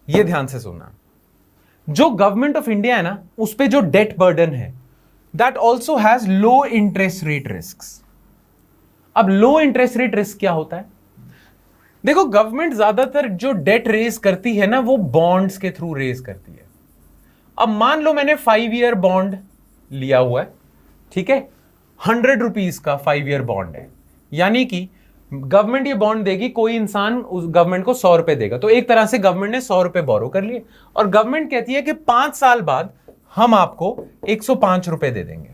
ये ध्यान से सुनना। जो गवर्नमेंट ऑफ इंडिया है ना, उस पे जो डेट बर्डन है, that also has low interest rate risk. अब लो इंटरेस्ट रेट रिस्क क्या होता है? देखो, गवर्नमेंट ज्यादातर जो डेट रेज करती है ना, वो बॉन्ड्स के थ्रू रेज करती है। अब मान लो मैंने 5 ईयर बॉन्ड लिया हुआ है, ठीक है, 100 रुपीज का 5 ईयर बॉन्ड है, यानी कि गवर्नमेंट ये बॉन्ड देगी, कोई इंसान उस गवर्नमेंट को 100 रुपए देगा, तो एक तरह से गवर्नमेंट ने 100 रुपए बोरो कर लिए, और गवर्नमेंट कहती है कि 5 साल बाद हम आपको 105 रुपए दे देंगे,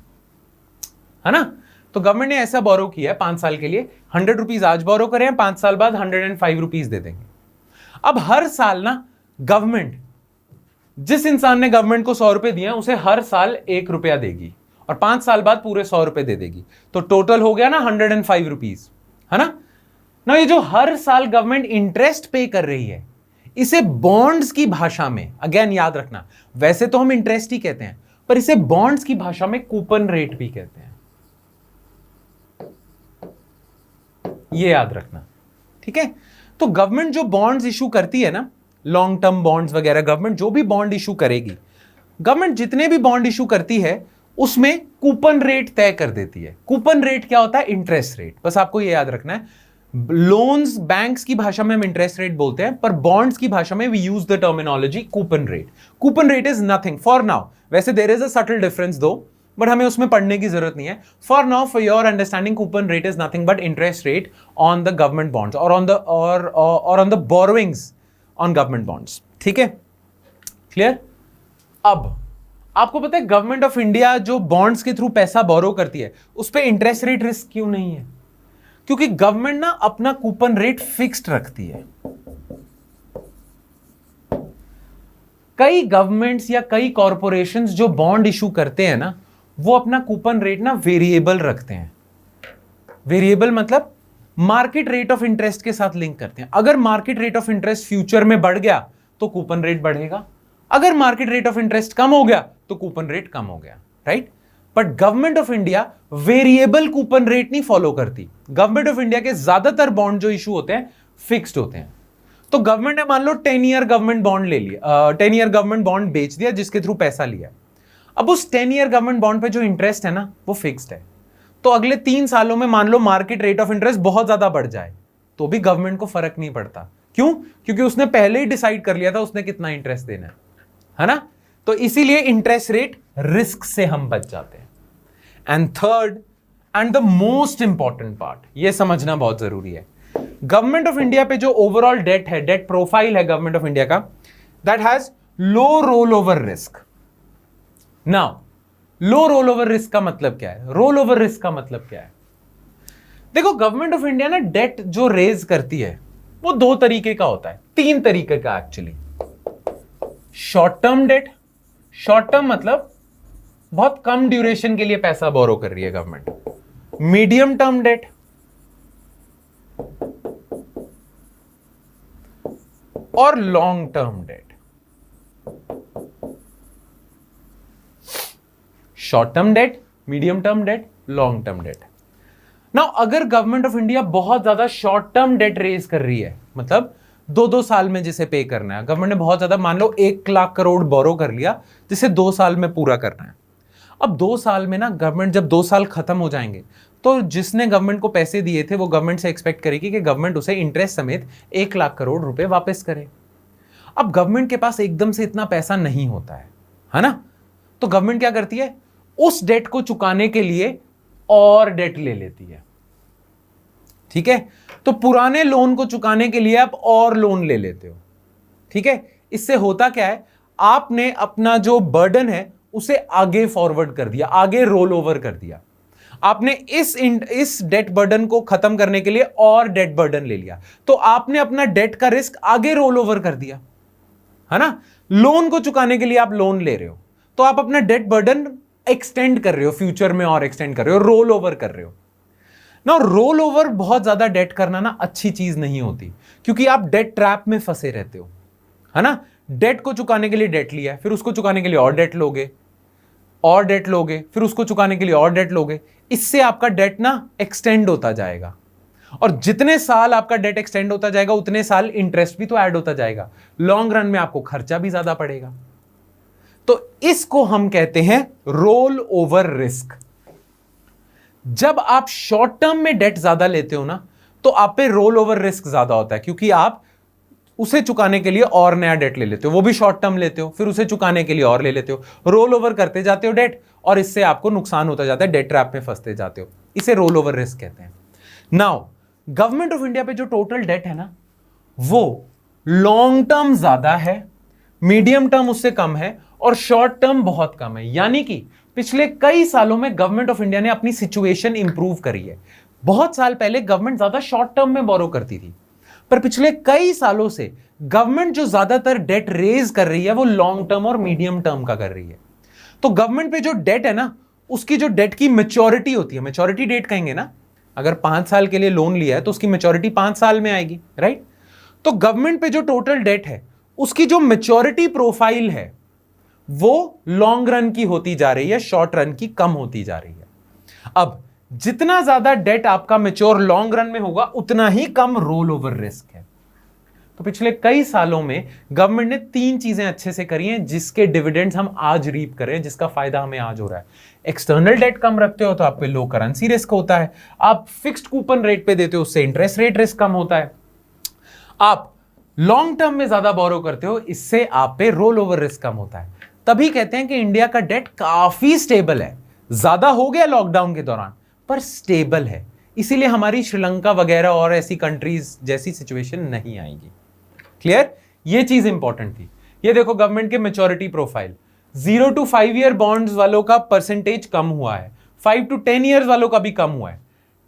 है ना। तो गवर्नमेंट ने ऐसा बोरो किया है 5 साल के लिए, 100 रुपीज आज बोरो करें, 5 साल बाद 105 रुपीज दे देंगे। अब हर साल ना गवर्नमेंट, जिस इंसान ने गवर्नमेंट को 100 रुपए दिए उसे हर साल 1 रुपया देगी, और 5 साल बाद पूरे 100 रुपए दे देगी, तो टोटल हो गया ना 105 रुपीज, है ना। ना ये जो हर साल गवर्नमेंट इंटरेस्ट पे कर रही है, इसे बॉन्ड्स की भाषा में, अगेन याद रखना, वैसे तो हम इंटरेस्ट ही कहते हैं, पर इसे बॉन्ड्स की भाषा में कूपन रेट भी कहते हैं, ये याद रखना, ठीक है। तो गवर्नमेंट जो बॉन्ड्स इशू करती है ना, लॉन्ग टर्म बॉन्ड्स वगैरह, गवर्नमेंट जो भी बॉन्ड इशू करेगी, गवर्नमेंट जितने भी बॉन्ड इशू करती है उसमें कूपन रेट तय कर देती है। कूपन रेट क्या होता है? इंटरेस्ट रेट, बस आपको ये याद रखना है। लोन्स, बैंक्स की भाषा में हम इंटरेस्ट रेट बोलते हैं, पर बॉन्ड्स की भाषा में we use the terminology coupon rate. Coupon rate is nothing for now, वैसे there is a subtle difference though, but हमें उसमें पढ़ने की जरूरत नहीं है। For now, for your understanding, coupon rate is nothing but interest rate on the government bonds और on the borrowings on government bonds, ठीक है, क्लियर। अब आपको पता है गवर्नमेंट ऑफ इंडिया जो बॉन्ड्स के थ्रू पैसा बोरो करती है, उस पे इंटरेस्ट रेट रिस्क क्यों नहीं है? क्योंकि गवर्नमेंट ना अपना कूपन रेट फिक्स्ड रखती है। कई गवर्नमेंट्स या कई कॉरपोरेशंस जो बॉन्ड इशू करते हैं ना, वो अपना कूपन रेट ना वेरिएबल रखते हैं। वेरिएबल मतलब मार्केट रेट ऑफ इंटरेस्ट के साथ लिंक करते हैं। अगर market rate of interest future में बढ़ गया तो कूपन रेट बढ़ेगा, अगर मार्केट रेट ऑफ इंटरेस्ट कम हो गया तो कूपन रेट कम हो गया, right. But government of India variable coupon rate नहीं फॉलो करती। गवर्नमेंट ऑफ इंडिया के ज्यादातर बॉन्ड जो इशू होते हैं फिक्स्ड होते हैं। तो गवर्नमेंट ने मान लो 10 ईयर गवर्नमेंट बॉन्ड ले लिया, 10 ईयर गवर्नमेंट बॉन्ड बेच दिया जिसके थ्रू पैसा लिया। अब उस 10 ईयर गवर्नमेंट बॉन्ड पे जो इंटरेस्ट है ना, वो फिक्स्ड है। तो अगले 3 सालों में मान लो मार्केट रेट ऑफ इंटरेस्ट बहुत ज्यादा बढ़ जाए तो भी गवर्नमेंट को फर्क नहीं पड़ता। क्यों? क्योंकि उसने पहले ही डिसाइड कर लिया था उसने कितना इंटरेस्ट देना है ना। तो इसीलिए इंटरेस्ट रेट रिस्क से हम बच जाते हैं। And third and the most important part, यह समझना बहुत जरूरी है, गवर्नमेंट ऑफ इंडिया पे जो ओवरऑल डेट है, डेट प्रोफाइल है गवर्नमेंट ऑफ इंडिया का, that has low roll over risk. Now low roll over risk का मतलब क्या है? रोल ओवर रिस्क का मतलब क्या है? देखो, गवर्नमेंट ऑफ इंडिया ना डेट जो रेज करती है वो 2 तरीके का होता है, 3 तरीके का actually. Short term debt, short term मतलब बहुत कम ड्यूरेशन के लिए पैसा बोरो कर रही है गवर्नमेंट। मीडियम टर्म डेट और long term debt. Short term debt, medium term debt, long term debt. Now अगर गवर्नमेंट ऑफ इंडिया बहुत ज्यादा शॉर्ट टर्म डेट रेज कर रही है, मतलब 2-2 साल में जिसे पे करना है, गवर्नमेंट ने बहुत ज्यादा, मान लो 1 लाख करोड़ बोरो कर लिया जिसे 2 साल में पूरा करना है। अब 2 साल में ना गवर्नमेंट, जब 2 साल खत्म हो जाएंगे तो जिसने गवर्नमेंट को पैसे दिए थे वो गवर्नमेंट से एक्सपेक्ट करेगी कि गवर्नमेंट उसे इंटरेस्ट समेत 1 लाख करोड़ रुपए वापस करे। अब गवर्नमेंट के पास एकदम से इतना पैसा नहीं होता है ना। तो गवर्नमेंट क्या करती है? उस डेट को चुकाने के लिए और डेट ले लेती है, ठीक है। तो पुराने लोन को चुकाने के लिए आप और लोन ले लेते हो, ठीक है। इससे होता क्या है? आपने अपना जो बर्डन है उसे आगे फॉरवर्ड कर दिया, आगे रोल ओवर कर दिया। आपने इस डेट बर्डन को खत्म करने के लिए और डेट बर्डन ले लिया, तो आपने अपना डेट का रिस्क आगे रोल ओवर कर दिया, है ना। लोन को चुकाने के लिए आप लोन ले रहे हो तो आप अपना डेट बर्डन एक्सटेंड कर रहे हो, फ्यूचर में और एक्सटेंड कर रहे हो, रोल ओवर कर रहे हो ना। रोल ओवर बहुत ज्यादा डेट करना ना अच्छी चीज नहीं होती, क्योंकि आप डेट ट्रैप में फंसे रहते हो, है ना। डेट को चुकाने के लिए डेट लिया, फिर उसको चुकाने के लिए और डेट लोगे, और डेट लोगे, फिर उसको चुकाने के लिए और डेट लोगे। इससे आपका डेट ना एक्सटेंड होता जाएगा, और जितने साल आपका डेट एक्सटेंड होता जाएगा उतने साल इंटरेस्ट भी तो ऐड होता जाएगा। लॉन्ग रन में आपको खर्चा भी ज्यादा पड़ेगा, तो इसको हम कहते हैं रोल ओवर रिस्क। जब आप शॉर्ट टर्म में डेट ज्यादा लेते हो ना, तो आप पे रोल ओवर रिस्क ज्यादा होता है, क्योंकि आप उसे चुकाने के लिए और नया डेट ले लेते हो, वो भी शॉर्ट टर्म लेते हो, फिर उसे चुकाने के लिए और ले लेते हो, रोल ओवर करते जाते हो डेट, और इससे आपको नुकसान होता जाता है, डेट ट्रैप में फंसते जाते हो। इसे रोल ओवर रिस्क कहते हैं। नाउ गवर्नमेंट ऑफ इंडिया पे जो टोटल डेट है ना, वो लॉन्ग टर्म ज्यादा है, मीडियम टर्म उससे कम है, और शॉर्ट टर्म बहुत कम है। यानी कि पिछले कई सालों में गवर्नमेंट ऑफ इंडिया ने अपनी सिचुएशन इंप्रूव करी है। बहुत साल पहले गवर्नमेंट ज्यादा शॉर्ट टर्म में बोरो करती थी, पर पिछले कई सालों से गवर्नमेंट जो ज्यादातर डेट रेज कर रही है वो लॉन्ग टर्म और मीडियम टर्म का कर रही है। तो गवर्नमेंट पे जो डेट है ना, उसकी जो डेट की मैच्योरिटी होती है, मैच्योरिटी डेट कहेंगे ना, अगर 5 साल के लिए लोन लिया है तो उसकी मैच्योरिटी 5 साल में आएगी, राइट। तो गवर्नमेंट पे जो टोटल डेट है उसकी जो मैच्योरिटी प्रोफाइल है वो लॉन्ग रन की होती जा रही है, शॉर्ट रन की कम होती जा रही है। अब जितना ज्यादा डेट आपका मैच्योर लॉन्ग रन में होगा, उतना ही कम रोल ओवर रिस्क है। तो पिछले कई सालों में गवर्नमेंट ने 3 चीजें अच्छे से करी हैं, जिसके डिविडेंड्स हम आज रीप करें, जिसका फायदा हमें आज हो रहा है। एक्सटर्नल डेट कम रखते हो तो आप पे लो करेंसी रिस्क होता है, आप फिक्स्ड कूपन रेट पे देते हो, उससे इंटरेस्ट रेट रिस्क कम होता है, आप लॉन्ग टर्म में ज्यादा बोरो करते हो, इससे आप पे रोल ओवर रिस्क कम होता है। तभी कहते हैं कि इंडिया का डेट काफी स्टेबल है, ज्यादा हो गया लॉकडाउन के दौरान पर स्टेबल है, इसीलिए हमारी श्रीलंका वगैरह और ऐसी कंट्रीज जैसी सिचुएशन नहीं आएगी। क्लियर? ये चीज इंपॉर्टेंट थी। ये देखो गवर्नमेंट के maturity profile, 0 to 5 year bonds वालों का परसेंटेज कम हुआ है, 5 to 10 ईयर्स वालों का भी कम हुआ है,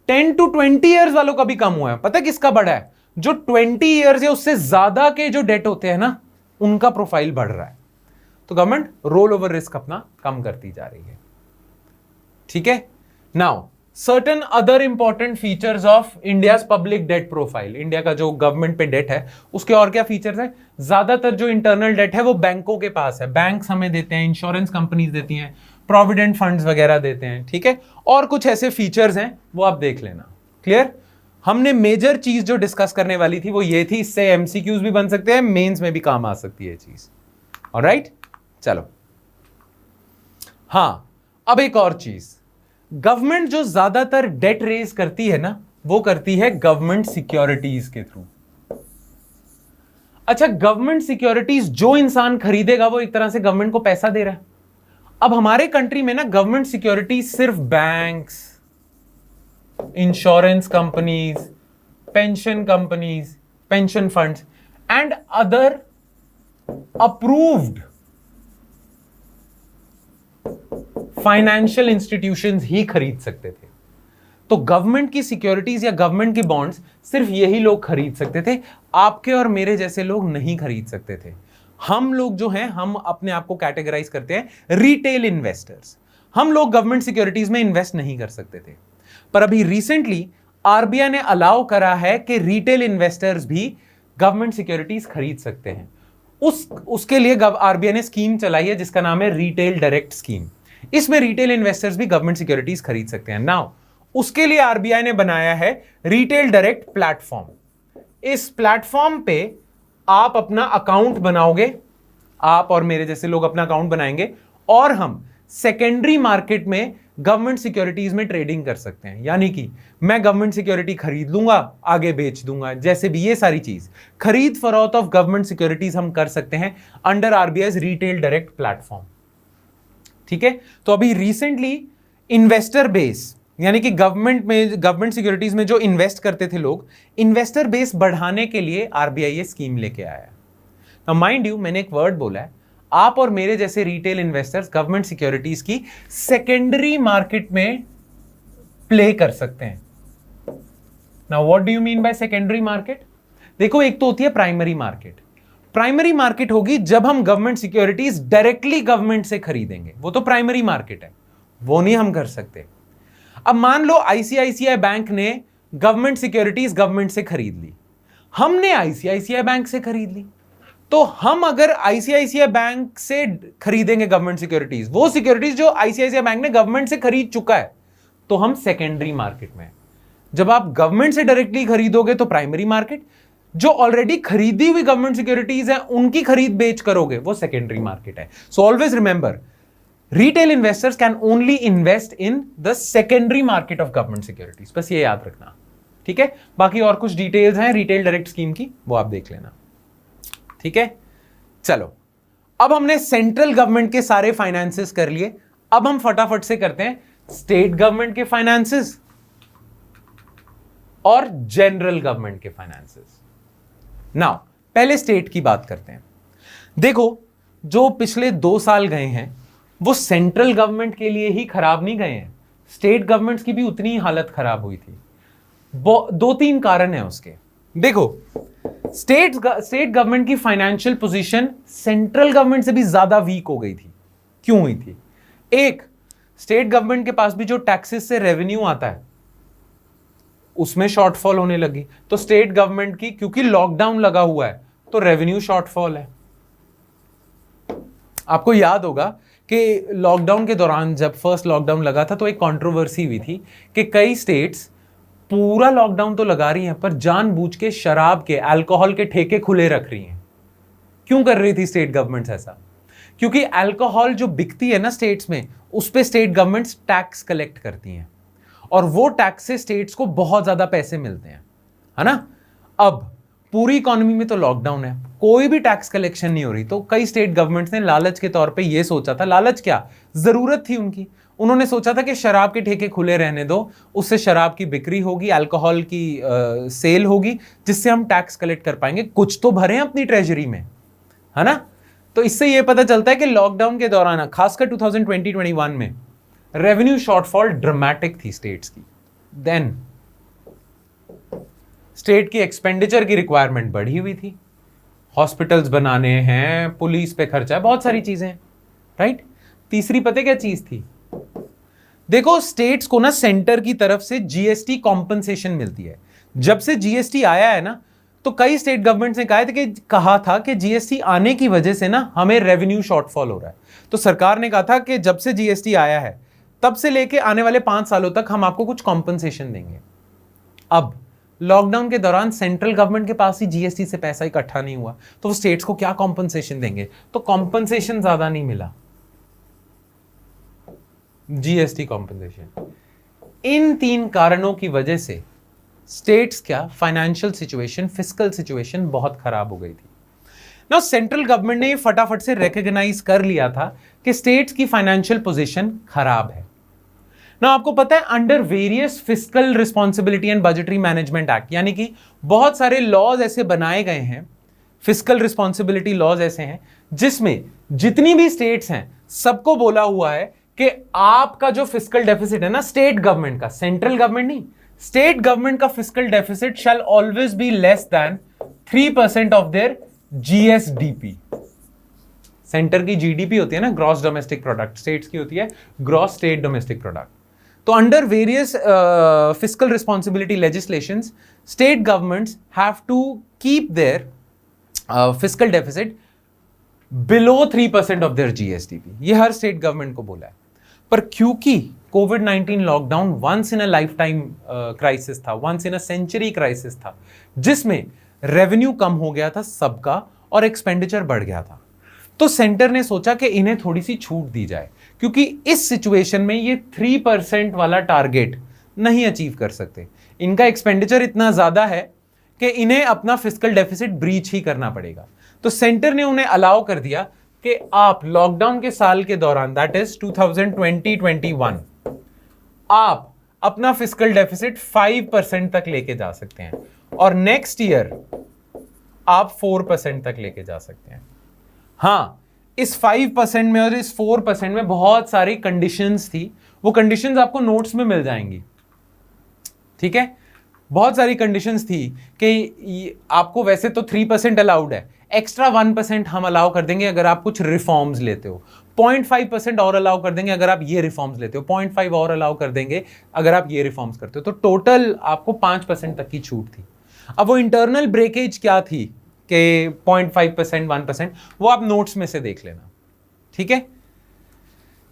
10 to 20 ईयर्स वालों का भी कम हुआ है। पता है किसका बढ़ा है? जो 20 ईयर्स या उससे ज्यादा के जो डेट होते हैं ना, उनका प्रोफाइल बढ़ रहा है। तो गवर्नमेंट रोल ओवर रिस्क अपना कम करती जा रही है। ठीक है। Now certain other important features of India's public debt profile, India का जो गवर्नमेंट पे डेट है उसके और क्या फीचर्स है? ज्यादातर जो इंटरनल डेट है वो बैंकों के पास है, बैंक्स हमें देते हैं, इंश्योरेंस कंपनीज देती हैं, प्रोविडेंट फंड्स वगैरह देते हैं। ठीक है। और कुछ ऐसे फीचर्स हैं वो आप देख लेना। क्लियर? हमने मेजर चीज जो डिस्कस करने वाली थी वो ये थी, इससे एमसीक्यूज भी बन सकते हैं, मेंस में भी काम आ सकती है चीज। ऑलराइट, चलो। हाँ, अब एक और चीज, गवर्नमेंट जो ज्यादातर डेट रेज करती है ना, वो करती है गवर्नमेंट सिक्योरिटीज के थ्रू। अच्छा, गवर्नमेंट सिक्योरिटीज जो इंसान खरीदेगा वो एक तरह से गवर्नमेंट को पैसा दे रहा है। अब हमारे कंट्री में ना गवर्नमेंट सिक्योरिटीज सिर्फ banks, insurance companies, pension companies, pension funds and other approved financial institutions ही खरीद सकते थे। तो गवर्नमेंट की सिक्योरिटीज या गवर्नमेंट की बॉन्ड्स सिर्फ यही लोग खरीद सकते थे, आपके और मेरे जैसे लोग नहीं खरीद सकते थे। हम लोग जो हैं, हम अपने आप को कैटेगराइज करते हैं रिटेल इन्वेस्टर्स। हम लोग गवर्नमेंट सिक्योरिटीज में इन्वेस्ट नहीं कर सकते थे, पर अभी रिसेंटली आरबीआई ने अलाउ करा है कि रिटेल इन्वेस्टर्स भी गवर्नमेंट सिक्योरिटीज खरीद सकते हैं। उसके लिए आरबीआई ने स्कीम चलाई है जिसका नाम है रिटेल डायरेक्ट स्कीम। इसमें रिटेल इन्वेस्टर्स भी गवर्नमेंट सिक्योरिटीज खरीद सकते हैं। नाउ उसके लिए आरबीआई ने बनाया है रिटेल डायरेक्ट प्लेटफॉर्म। इस प्लेटफॉर्म पे आप अपना अकाउंट बनाओगे, आप और मेरे जैसे लोग अपना अकाउंट बनाएंगे, और हम सेकेंडरी मार्केट में गवर्नमेंट सिक्योरिटीज में ट्रेडिंग कर सकते हैं। यानी कि मैं गवर्नमेंट सिक्योरिटी खरीद लूंगा, आगे बेच दूंगा, जैसे भी ये सारी चीज खरीद फरोख्त ऑफ गवर्नमेंट सिक्योरिटीज हम कर सकते हैं under RBI retail direct platform. ठीक है। तो अभी रिसेंटली इन्वेस्टर बेस, यानी कि गवर्नमेंट सिक्योरिटीज में जो इन्वेस्ट करते थे लोग, इन्वेस्टर बेस बढ़ाने के लिए आरबीआई ये स्कीम लेके आया है। नाउ माइंड यू, मैंने एक वर्ड बोला है, आप और मेरे जैसे रिटेल इन्वेस्टर्स गवर्नमेंट सिक्योरिटीज की सेकेंडरी मार्केट में प्ले कर सकते हैं। Now what do you mean by secondary market? देखो, एक तो होती है प्राइमरी मार्केट। प्राइमरी मार्केट होगी जब हम गवर्नमेंट सिक्योरिटीज डायरेक्टली गवर्नमेंट से खरीदेंगे, वो तो प्राइमरी मार्केट है, वो नहीं हम कर सकते। अब मान लो आईसीआईसीआई बैंक ने गवर्नमेंट सिक्योरिटीज गवर्नमेंट से खरीद ली, हमने आईसीआईसीआई बैंक से खरीद ली, तो हम अगर आईसीआईसीआई बैंक से खरीदेंगे गवर्नमेंट सिक्योरिटीज, वो सिक्योरिटीज जो आईसीआईसीआई बैंक ने गवर्नमेंट से खरीद चुका है, तो हम सेकेंडरी मार्केट में। जब आप गवर्नमेंट से डायरेक्टली खरीदोगे तो प्राइमरी मार्केट, जो ऑलरेडी खरीदी हुई गवर्नमेंट सिक्योरिटीज है उनकी खरीद बेच करोगे, वो सेकेंडरी मार्केट है। So always remember, retail investors can only invest in the secondary market of government securities, बस ये याद रखना, ठीक है। बाकी और कुछ डिटेल्स हैं रिटेल डायरेक्ट स्कीम की, वो आप देख लेना, ठीक है। चलो, अब हमने सेंट्रल गवर्नमेंट के सारे फाइनेंसेस कर लिए, अब हम फटाफट से करते हैं स्टेट गवर्नमेंट के फाइनेंसेस और जनरल गवर्नमेंट के फाइनेंसेस। नाउ पहले स्टेट की बात करते हैं। देखो, जो पिछले 2 साल गए हैं वो सेंट्रल गवर्नमेंट के लिए ही खराब नहीं गए हैं, स्टेट गवर्नमेंट्स की भी उतनी ही हालत खराब हुई थी। 2-3 कारण है उसके। देखो, स्टेट गवर्नमेंट की फाइनेंशियल पोजीशन सेंट्रल गवर्नमेंट से भी ज्यादा वीक हो गई थी। क्यों हुई थी? एक, स्टेट गवर्नमेंट के पास भी जो टैक्सेस से रेवेन्यू आता है उसमें शॉर्टफॉल होने लगी, तो स्टेट गवर्नमेंट की, क्योंकि लॉकडाउन लगा हुआ है तो रेवेन्यू शॉर्टफॉल है। आपको याद होगा कि लॉकडाउन के दौरान जब फर्स्ट लॉकडाउन लगा था तो एक कंट्रोवर्सी हुई थी कि कई स्टेट्स पूरा लॉकडाउन तो लगा रही हैं पर जानबूझ के शराब के, अल्कोहल के ठेके खुले रख रही हैं। क्यों कर रही थी स्टेट गवर्नमेंट्स ऐसा? क्योंकि अल्कोहल जो बिकती है ना स्टेट्स में, उस पे स्टेट गवर्नमेंट्स टैक्स कलेक्ट करती हैं और वो टैक्स से स्टेट्स को बहुत ज्यादा पैसे मिलते हैं, है ना। अब पूरी इकोनॉमी में तो लॉकडाउन है, कोई भी टैक्स कलेक्शन नहीं हो रही, तो कई स्टेट गवर्नमेंट्स ने लालच के तौर पे ये सोचा था, लालच क्या, जरूरत थी उनकी, उन्होंने सोचा था कि शराब के ठेके खुले रहने दो, उससे शराब की बिक्री होगी, अल्कोहल की सेल होगी, जिससे हम टैक्स कलेक्ट कर पाएंगे, कुछ तो भरें अपनी ट्रेजरी में, है ना। तो इससे यह पता चलता है कि लॉकडाउन के दौरान खासकर 2020-21 में रेवेन्यू शॉर्टफॉल ड्रामेटिक थी स्टेट्स की। देन स्टेट की एक्सपेंडिचर की रिक्वायरमेंट बढ़ी हुई थी, हॉस्पिटल्स बनाने हैं, पुलिस पे खर्चा है, बहुत सारी चीजें, राइट। तीसरी पता क्या चीज थी? देखो, स्टेट्स को ना सेंटर की तरफ से जीएसटी कॉम्पनसेशन मिलती है। जब से जीएसटी आया है ना, तो कई स्टेट गवर्नमेंट्स ने कहा था कि जीएसटी आने की वजह से ना हमें रेवेन्यू शॉर्टफॉल हो रहा है। तो सरकार ने कहा था कि जब से जीएसटी आया है तब से लेके आने वाले 5 सालों तक हम आपको कुछ कॉम्पनसेशन देंगे। अब लॉकडाउन के दौरान सेंट्रल गवर्नमेंट के पास ही जीएसटी से पैसा इकट्ठा नहीं हुआ, तो वो स्टेट्स को क्या कॉम्पनसेशन देंगे? तो कॉम्पनसेशन ज्यादा नहीं मिला, जीएसटी कॉम्पनसेशन। इन 3 कारणों की वजह से स्टेट्स क्या फाइनेंशियल सिचुएशन, फिस्कल सिचुएशन बहुत खराब हो गई थी। नाउ सेंट्रल गवर्नमेंट ने फटाफट से रिकॉग्नाइज कर लिया था कि स्टेट्स की फाइनेंशियल पोजीशन खराब है। ना आपको पता है, under various fiscal responsibility and budgetary management act, यानी कि बहुत सारे लॉज ऐसे बनाए गए हैं, फिस्कल रिस्पॉन्सिबिलिटी लॉज ऐसे हैं जिसमें जितनी भी स्टेट्स हैं सबको बोला हुआ है कि आपका जो फिस्कल डेफिसिट है ना, स्टेट गवर्नमेंट का, सेंट्रल गवर्नमेंट नहीं, स्टेट गवर्नमेंट का fiscal deficit shell always be less than 3% of their GSDP. Centre की जीडीपी होती है ना, ग्रॉस डोमेस्टिक प्रोडक्ट, स्टेट्स की होती है ग्रॉस स्टेट डोमेस्टिक प्रोडक्ट। तो under various fiscal responsibility legislations, state governments have to keep their fiscal deficit below 3% of their GSDP. ये हर स्टेट गवर्नमेंट को बोला है। पर क्योंकि कोविड-19 lockdown once in a life time crisis था, once in a century crisis था, जिसमें रेवेन्यू कम हो गया था सबका और एक्सपेंडिचर बढ़ गया था, तो सेंटर ने सोचा कि इन्हें थोड़ी सी छूट दी जाए, क्योंकि इस सिचुएशन में ये 3% वाला टारगेट नहीं अचीव कर सकते। इनका एक्सपेंडिचर इतना ज्यादा है कि इन्हें अपना फिस्कल डेफिसिट ब्रीच ही करना पड़ेगा। तो सेंटर ने उन्हें अलाउ कर दिया कि आप लॉकडाउन के साल के दौरान, दैट इज 2020-21, आप अपना फिस्कल डेफिसिट 5% तक लेके जा सकते हैं और नेक्स्ट ईयर आप 4% तक लेके जा सकते हैं। हाँ, इस 5% में और इस 4% में बहुत सारी कंडीशंस थी, वो कंडीशंस आपको नोट्स में मिल जाएंगी, ठीक है। बहुत सारी कंडीशंस थी कि आपको वैसे तो 3% अलाउड है, एक्स्ट्रा 1% हम अलाउ कर देंगे अगर आप कुछ रिफॉर्म्स लेते हो, 0.5% और अलाउ कर देंगे अगर आप ये रिफॉर्म्स लेते हो, 0.5 और अलाउ कर देंगे अगर आप ये रिफॉर्म्स करते हो, तो टोटल आपको 5% तक की छूट थी। अब वो इंटरनल ब्रेकेज क्या थी कि 0.5%, 1%, वो आप नोट्स में से देख लेना, ठीक है।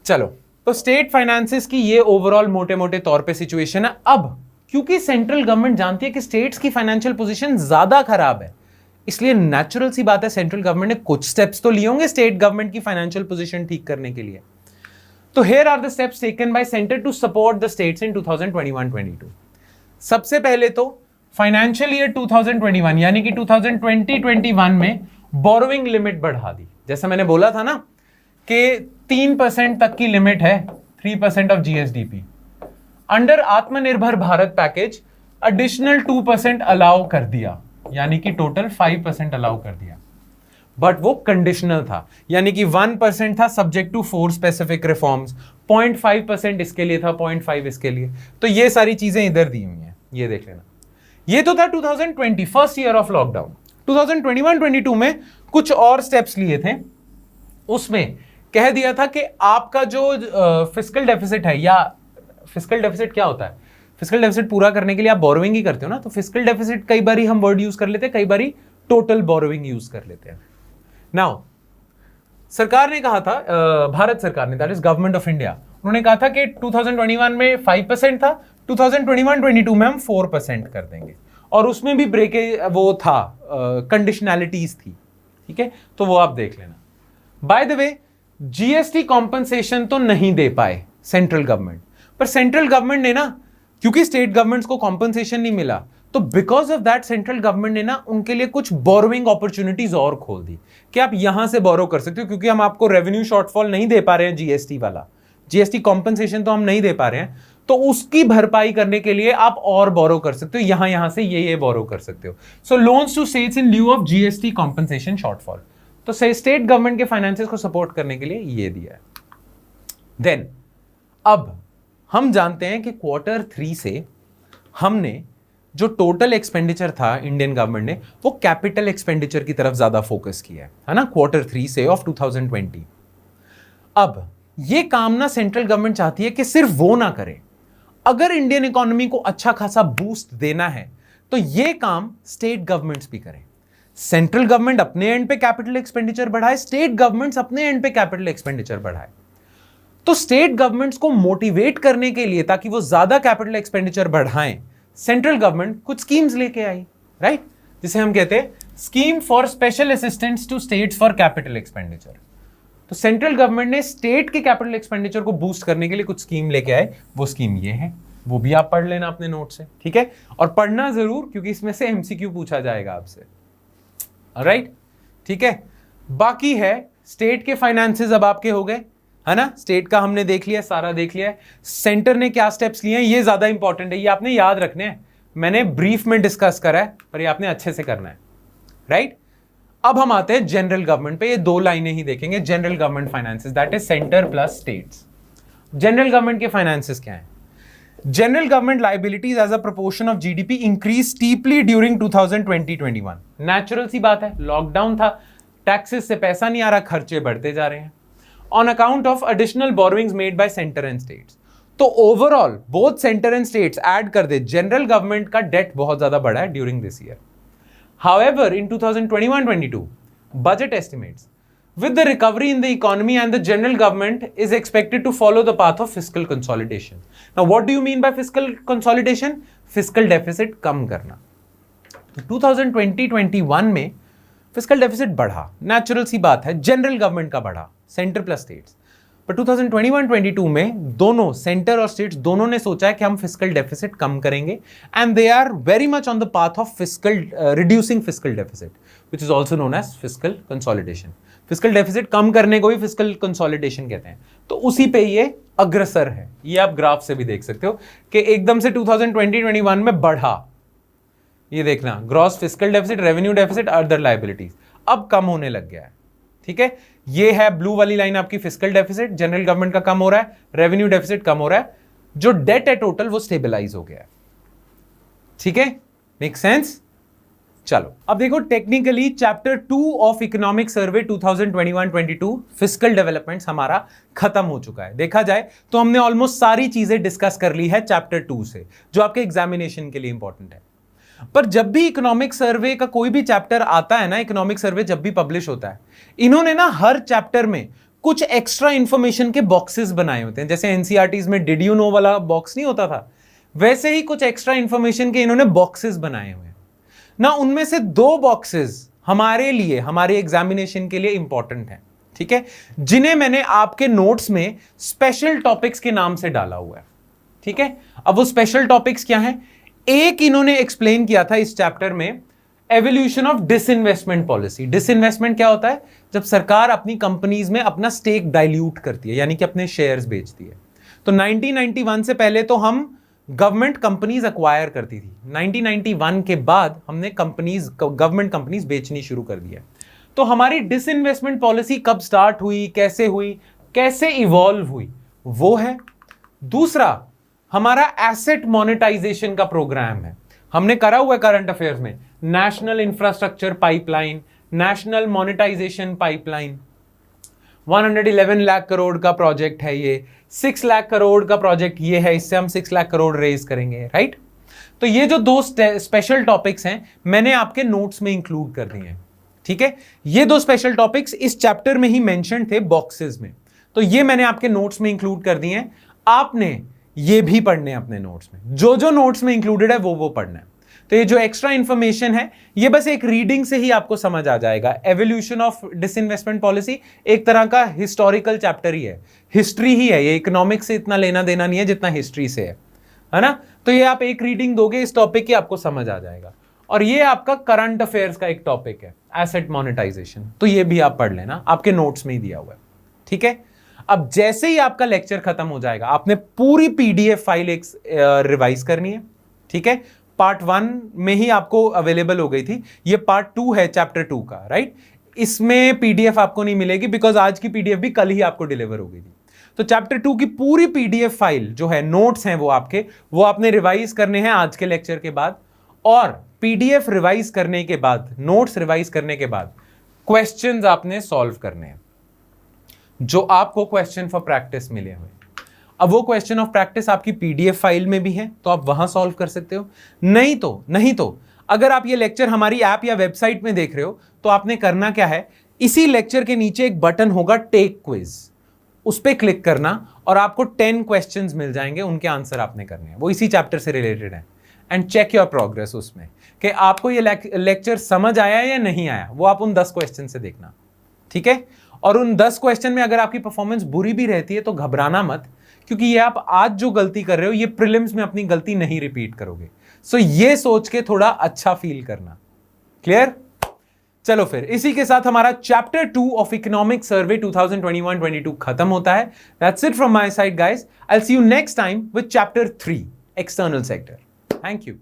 चलो, तो स्टेट फाइनेंसेस की ये ओवरऑल मोटे मोटे तौर पे सिचुएशन है। अब क्योंकि सेंट्रल गवर्नमेंट जानती है कि स्टेट्स की फाइनेंशियल पोजीशन ज्यादा खराब है, इसलिए नेचुरल सी बात है सेंट्रल गवर्नमेंट ने कुछ स्टेप्स तो लिए होंगे स्टेट गवर्नमेंट की फाइनेंशियल पोजीशन ठीक करने के लिए। तो here are the steps taken by centre to support the states in 2021-22। सबसे पहले तो फाइनेंशियल ईयर 2021 यानी कि 2020-21 में बोरोइंग लिमिट बढ़ा दी। जैसा मैंने बोला था ना कि 3% तक की लिमिट है, 3% ऑफ जीएसडीपी। अंडर आत्मनिर्भर भारत पैकेज एडिशनल 2% अलाउ कर दिया, यानी कि टोटल 5% अलाउ कर दिया, बट वो कंडीशनल था, यानी कि 1% था सब्जेक्ट टू 4 स्पेसिफिक रिफॉर्म्स, 0.5% इसके लिए था, 0.5 इसके लिए। तो ये सारी चीजें इधर दी हुई हैं, ये देख लेना। ये तो था 2020 फर्स्ट ईयर ऑफ लॉकडाउन। 2021-22 में कुछ और स्टेप्स लिए थे, उसमें कह दिया था कि आपका जो फिस्कल डेफिसिट है, या फिस्कल डेफिसिट क्या होता है, फिस्कल डेफिसिट पूरा करने के लिए आप बोरोइंग ही करते हो ना, तो फिस्कल डेफिसिट कई बार हम वर्ड यूज कर लेते हैं, कई बार टोटल बोरोइंग यूज कर लेते हैं। नाउ सरकार ने कहा था, भारत सरकार ने, that is government of India, उन्होंने कहा था कि 2021 में 5% था, 2021-22 में हम 4% कर देंगे, और उसमें भी ब्रेकेज वो था, कंडीशनैलिटीज थी, ठीक है, तो वो आप देख लेना। By the way GST compensation तो नहीं दे पाए सेंट्रल गवर्नमेंट, पर सेंट्रल गवर्नमेंट ने ना, क्योंकि स्टेट गवर्नमेंट्स को कॉम्पनसेशन नहीं मिला, तो because of that central government ने ना उनके लिए कुछ बोरोइंग अपॉर्चुनिटीज और खोल दी कि आप यहां से बोरो कर सकते हो, क्योंकि हम आपको रेवेन्यू शॉर्टफॉल नहीं दे पा रहे हैं, जीएसटी वाला, जीएसटी कॉम्पनसेशन तो हम नहीं दे पा रहे हैं, तो उसकी भरपाई करने के लिए आप और बोरो कर सकते हो, यहां से ये बोरो कर सकते हो। So loans to states in lieu of GST compensation shortfall, तो स्टेट गवर्नमेंट के फाइनेंसेस को सपोर्ट करने के लिए ये दिया है। देन अब हम जानते हैं कि Q3 से हमने जो टोटल एक्सपेंडिचर था इंडियन गवर्नमेंट ने, वो कैपिटल एक्सपेंडिचर की तरफ ज्यादा फोकस किया है ना, Q3 से ऑफ 2020। अब ये काम ना सेंट्रल गवर्नमेंट चाहती है कि सिर्फ वो ना करे, अगर इंडियन इकोनॉमी को अच्छा खासा बूस्ट देना है तो ये काम स्टेट गवर्नमेंट्स भी करें। सेंट्रल गवर्नमेंट अपने एंड पे कैपिटल एक्सपेंडिचर बढ़ाए, स्टेट गवर्नमेंट्स अपने एंड पे कैपिटल एक्सपेंडिचर बढ़ाए। तो स्टेट गवर्नमेंट्स को मोटिवेट करने के लिए, ताकि वो ज्यादा कैपिटल एक्सपेंडिचर बढ़ाएं, सेंट्रल गवर्नमेंट कुछ स्कीम्स लेके आई, राइट, जिसे हम कहते हैं scheme for special assistance to states for capital expenditure. तो सेंट्रल गवर्नमेंट ने स्टेट के कैपिटल एक्सपेंडिचर को बूस्ट करने के लिए कुछ स्कीम लेके आए, वो स्कीम ये है, वो भी आप पढ़ लेना अपने नोट से, ठीक है, और पढ़ना जरूर, क्योंकि इसमें से एमसीक्यू पूछा जाएगा आपसे, ऑलराइट, ठीक है। बाकी है स्टेट के फाइनेंसेस अब आपके हो गए, है ना, स्टेट का हमने देख लिया, सारा देख लिया है। सेंटर ने क्या स्टेप्स लिए हैं ये ज्यादा इंपॉर्टेंट है, ये आपने याद रखने हैं, मैंने ब्रीफ में डिस्कस करा है, पर ये आपने अच्छे से करना है, राइट। अब हम आते हैं जनरल गवर्नमेंट पे, ये 2 लाइनें ही देखेंगे, general government finances, that is centre plus states. General government के फाइनेंसेस क्या है? General government liabilities as a proportion of GDP increase steeply during 2020-21। Natural सी बात है, लॉकडाउन था, टैक्सेस से पैसा नहीं आ रहा, खर्चे बढ़ते जा रहे हैं, on account of additional borrowings made by centre and states. तो overall both centre and states add कर दे, जनरल गवर्नमेंट का डेट बहुत ज्यादा बढ़ा है during this year. However, in 2021-22, budget estimates with the recovery in the economy and the general government is expected to follow the path of fiscal consolidation. Now, what do you mean by fiscal consolidation? Fiscal deficit कम करना। 2020-21 में fiscal deficit बढ़ा, natural सी बात है, general government का बढ़ा, centre plus states. पर 2021-22 में दोनों सेंटर और स्टेट्स दोनों ने सोचा है कि हम फिस्कल डेफिसिट कम करेंगे, and they are very much on the path of fiscal reducing fiscal deficit, which is also known as fiscal consolidation. Fiscal deficit कम करने को ही फिस्कल कंसोलिडेशन कहते हैं, तो उसी पे ये अग्रसर है। ये आप ग्राफ से भी देख सकते हो कि एकदम से 2020-21 में बढ़ा, ये देखना, gross fiscal deficit, revenue deficit, other liabilities, अब कम होने लग गया है, ठीक है। ये है ब्लू वाली लाइन आपकी फिस्कल डेफिसिट, जनरल गवर्नमेंट का कम हो रहा है, रेवेन्यू डेफिसिट कम हो रहा है, जो डेट है टोटल वो स्टेबलाइज हो गया है, ठीक है, मेक सेंस। चलो अब देखो, technically chapter 2 of economic survey 2021-22 fiscal developments हमारा खत्म हो चुका है। देखा जाए तो हमने ऑलमोस्ट सारी चीजें डिस्कस कर ली है चैप्टर 2 से, जो आपके एग्जामिनेशन के लिए इंपॉर्टेंट है। पर जब भी इकोनॉमिक सर्वे का कोई भी चैप्टर आता है ना, इकोनॉमिक सर्वे जब भी पब्लिश होता है, इन्होंने ना हर चैप्टर में कुछ एक्स्ट्रा इंफॉर्मेशन के बॉक्सेस बनाए होते हैं। जैसे एनसीईआरटीज में डिड यू नो वाला बॉक्स नहीं होता था, वैसे ही कुछ एक्स्ट्रा इंफॉर्मेशन के इन्होंने बॉक्सेस बनाए हुए हैं ना, उनमें से 2 बॉक्सेस हमारे लिए, हमारे एग्जामिनेशन के लिए इंपॉर्टेंट हैं, ठीक है, जिन्हें मैंने आपके नोट्स में स्पेशल टॉपिक्स के नाम से डाला हुआ है, ठीक है। अब वो स्पेशल टॉपिक्स क्या हैं? एक इन्होंने एक्सप्लेन किया था इस चैप्टर में, evolution of disinvestment policy. Disinvestment क्या होता है? जब सरकार अपनी कंपनीज में अपना स्टेक डाइल्यूट करती है, यानी कि अपने शेयर्स बेचती है। तो 1991 से पहले तो हम गवर्नमेंट कंपनीज अक्वायर करती थी, 1991 के बाद हमने गवर्नमेंट कंपनीज बेचनी शुरू कर दी है। तो हमारी डिसइन्वेस्टमेंट पॉलिसी कब स्टार्ट हुई, कैसे इवॉल्व हुई, वो है। दूसरा हमारा एसेट मोनेटाइजेशन का प्रोग्राम है, हमने करा हुआ है करंट अफेयर्स में, national infrastructure pipeline, national monetisation pipeline, 111 lakh crore का प्रोजेक्ट है ये, 6 लाख करोड़ का प्रोजेक्ट ये है, इससे हम 6 लाख करोड़ रेज करेंगे, राइट। तो ये जो 2 स्पेशल टॉपिक्स हैं मैंने आपके नोट्स में इंक्लूड कर दिए हैं, ठीक है। ये 2 स्पेशल टॉपिक्स इस चैप्टर में ही मेंशन थे बॉक्सेस में, तो ये मैंने आपके नोट्स में इंक्लूड कर दिए हैं। आपने ये भी पढ़ने हैं अपने नोट्स में, जो नोट्स में इंक्लूडेड है वो पढ़ना है। तो ये जो एक्स्ट्रा इंफॉर्मेशन है ये बस एक रीडिंग से ही आपको समझ आ जाएगा। एवोल्यूशन ऑफ डिसइन्वेस्टमेंट पॉलिसी एक तरह का हिस्टोरिकल चैप्टर ही है, हिस्ट्री ही है ये, इकोनॉमिक्स से इतना लेना देना नहीं है जितना हिस्ट्री से है ना। तो ये आप एक रीडिंग दोगे इस टॉपिक की, आपको समझ आ जाएगा। और ये आपका करंट अफेयर्स का एक टॉपिक है, एसेट मोनेटाइजेशन, तो ये भी आप पढ़ लेना, आपके नोट्स में ही दिया हुआ है, ठीक है। अब जैसे ही आपका लेक्चर खत्म हो जाएगा आपने पूरी पीडीएफ फाइल एक रिवाइज करनी है, ठीक है। पार्ट 1 में ही आपको अवेलेबल हो गई थी, ये पार्ट 2 है चैप्टर 2 का, राइट। इसमें पीडीएफ आपको नहीं मिलेगी बिकॉज आज की पीडीएफ भी कल ही आपको डिलीवर हो गई थी। तो चैप्टर 2 की पूरी पीडीएफ फाइल जो है, नोट्स हैं वो आपने रिवाइज करने हैं आज के लेक्चर के बाद, और पीडीएफ रिवाइज करने के बाद, नोट्स रिवाइज करने के बाद क्वेश्चंस आपने सॉल्व करने हैं जो आपको क्वेश्चन फॉर प्रैक्टिस मिले हुए। अब वो क्वेश्चन ऑफ प्रैक्टिस आपकी पीडीएफ फाइल में भी है तो आप वहां सॉल्व कर सकते हो, नहीं तो अगर आप ये लेक्चर हमारी ऐप या वेबसाइट में देख रहे हो तो आपने करना क्या है, इसी लेक्चर के नीचे एक बटन होगा टेक क्विज, उस पर क्लिक करना और आपको 10 क्वेश्चंस मिल जाएंगे, उनके आंसर आपने करने हैं, वो इसी चैप्टर से रिलेटेड है। एंड चेक योर प्रोग्रेस उसमें कि आपको ये लेक्चर समझ आया या नहीं आया, वो आप उन 10 क्वेश्चन से देखना, ठीक है। और उन 10 क्वेश्चन में अगर आपकी परफॉर्मेंस बुरी भी रहती है तो घबराना मत, क्योंकि ये आप आज जो गलती कर रहे हो ये प्रीलिम्स में अपनी गलती नहीं रिपीट करोगे। सो ये सोच के थोड़ा अच्छा फील करना, क्लियर। चलो फिर इसी के साथ हमारा चैप्टर 2 ऑफ इकोनॉमिक सर्वे 2021-22 खत्म होता है। That's it from my side guys, I will see you next time with chapter 3 external sector. Thank you.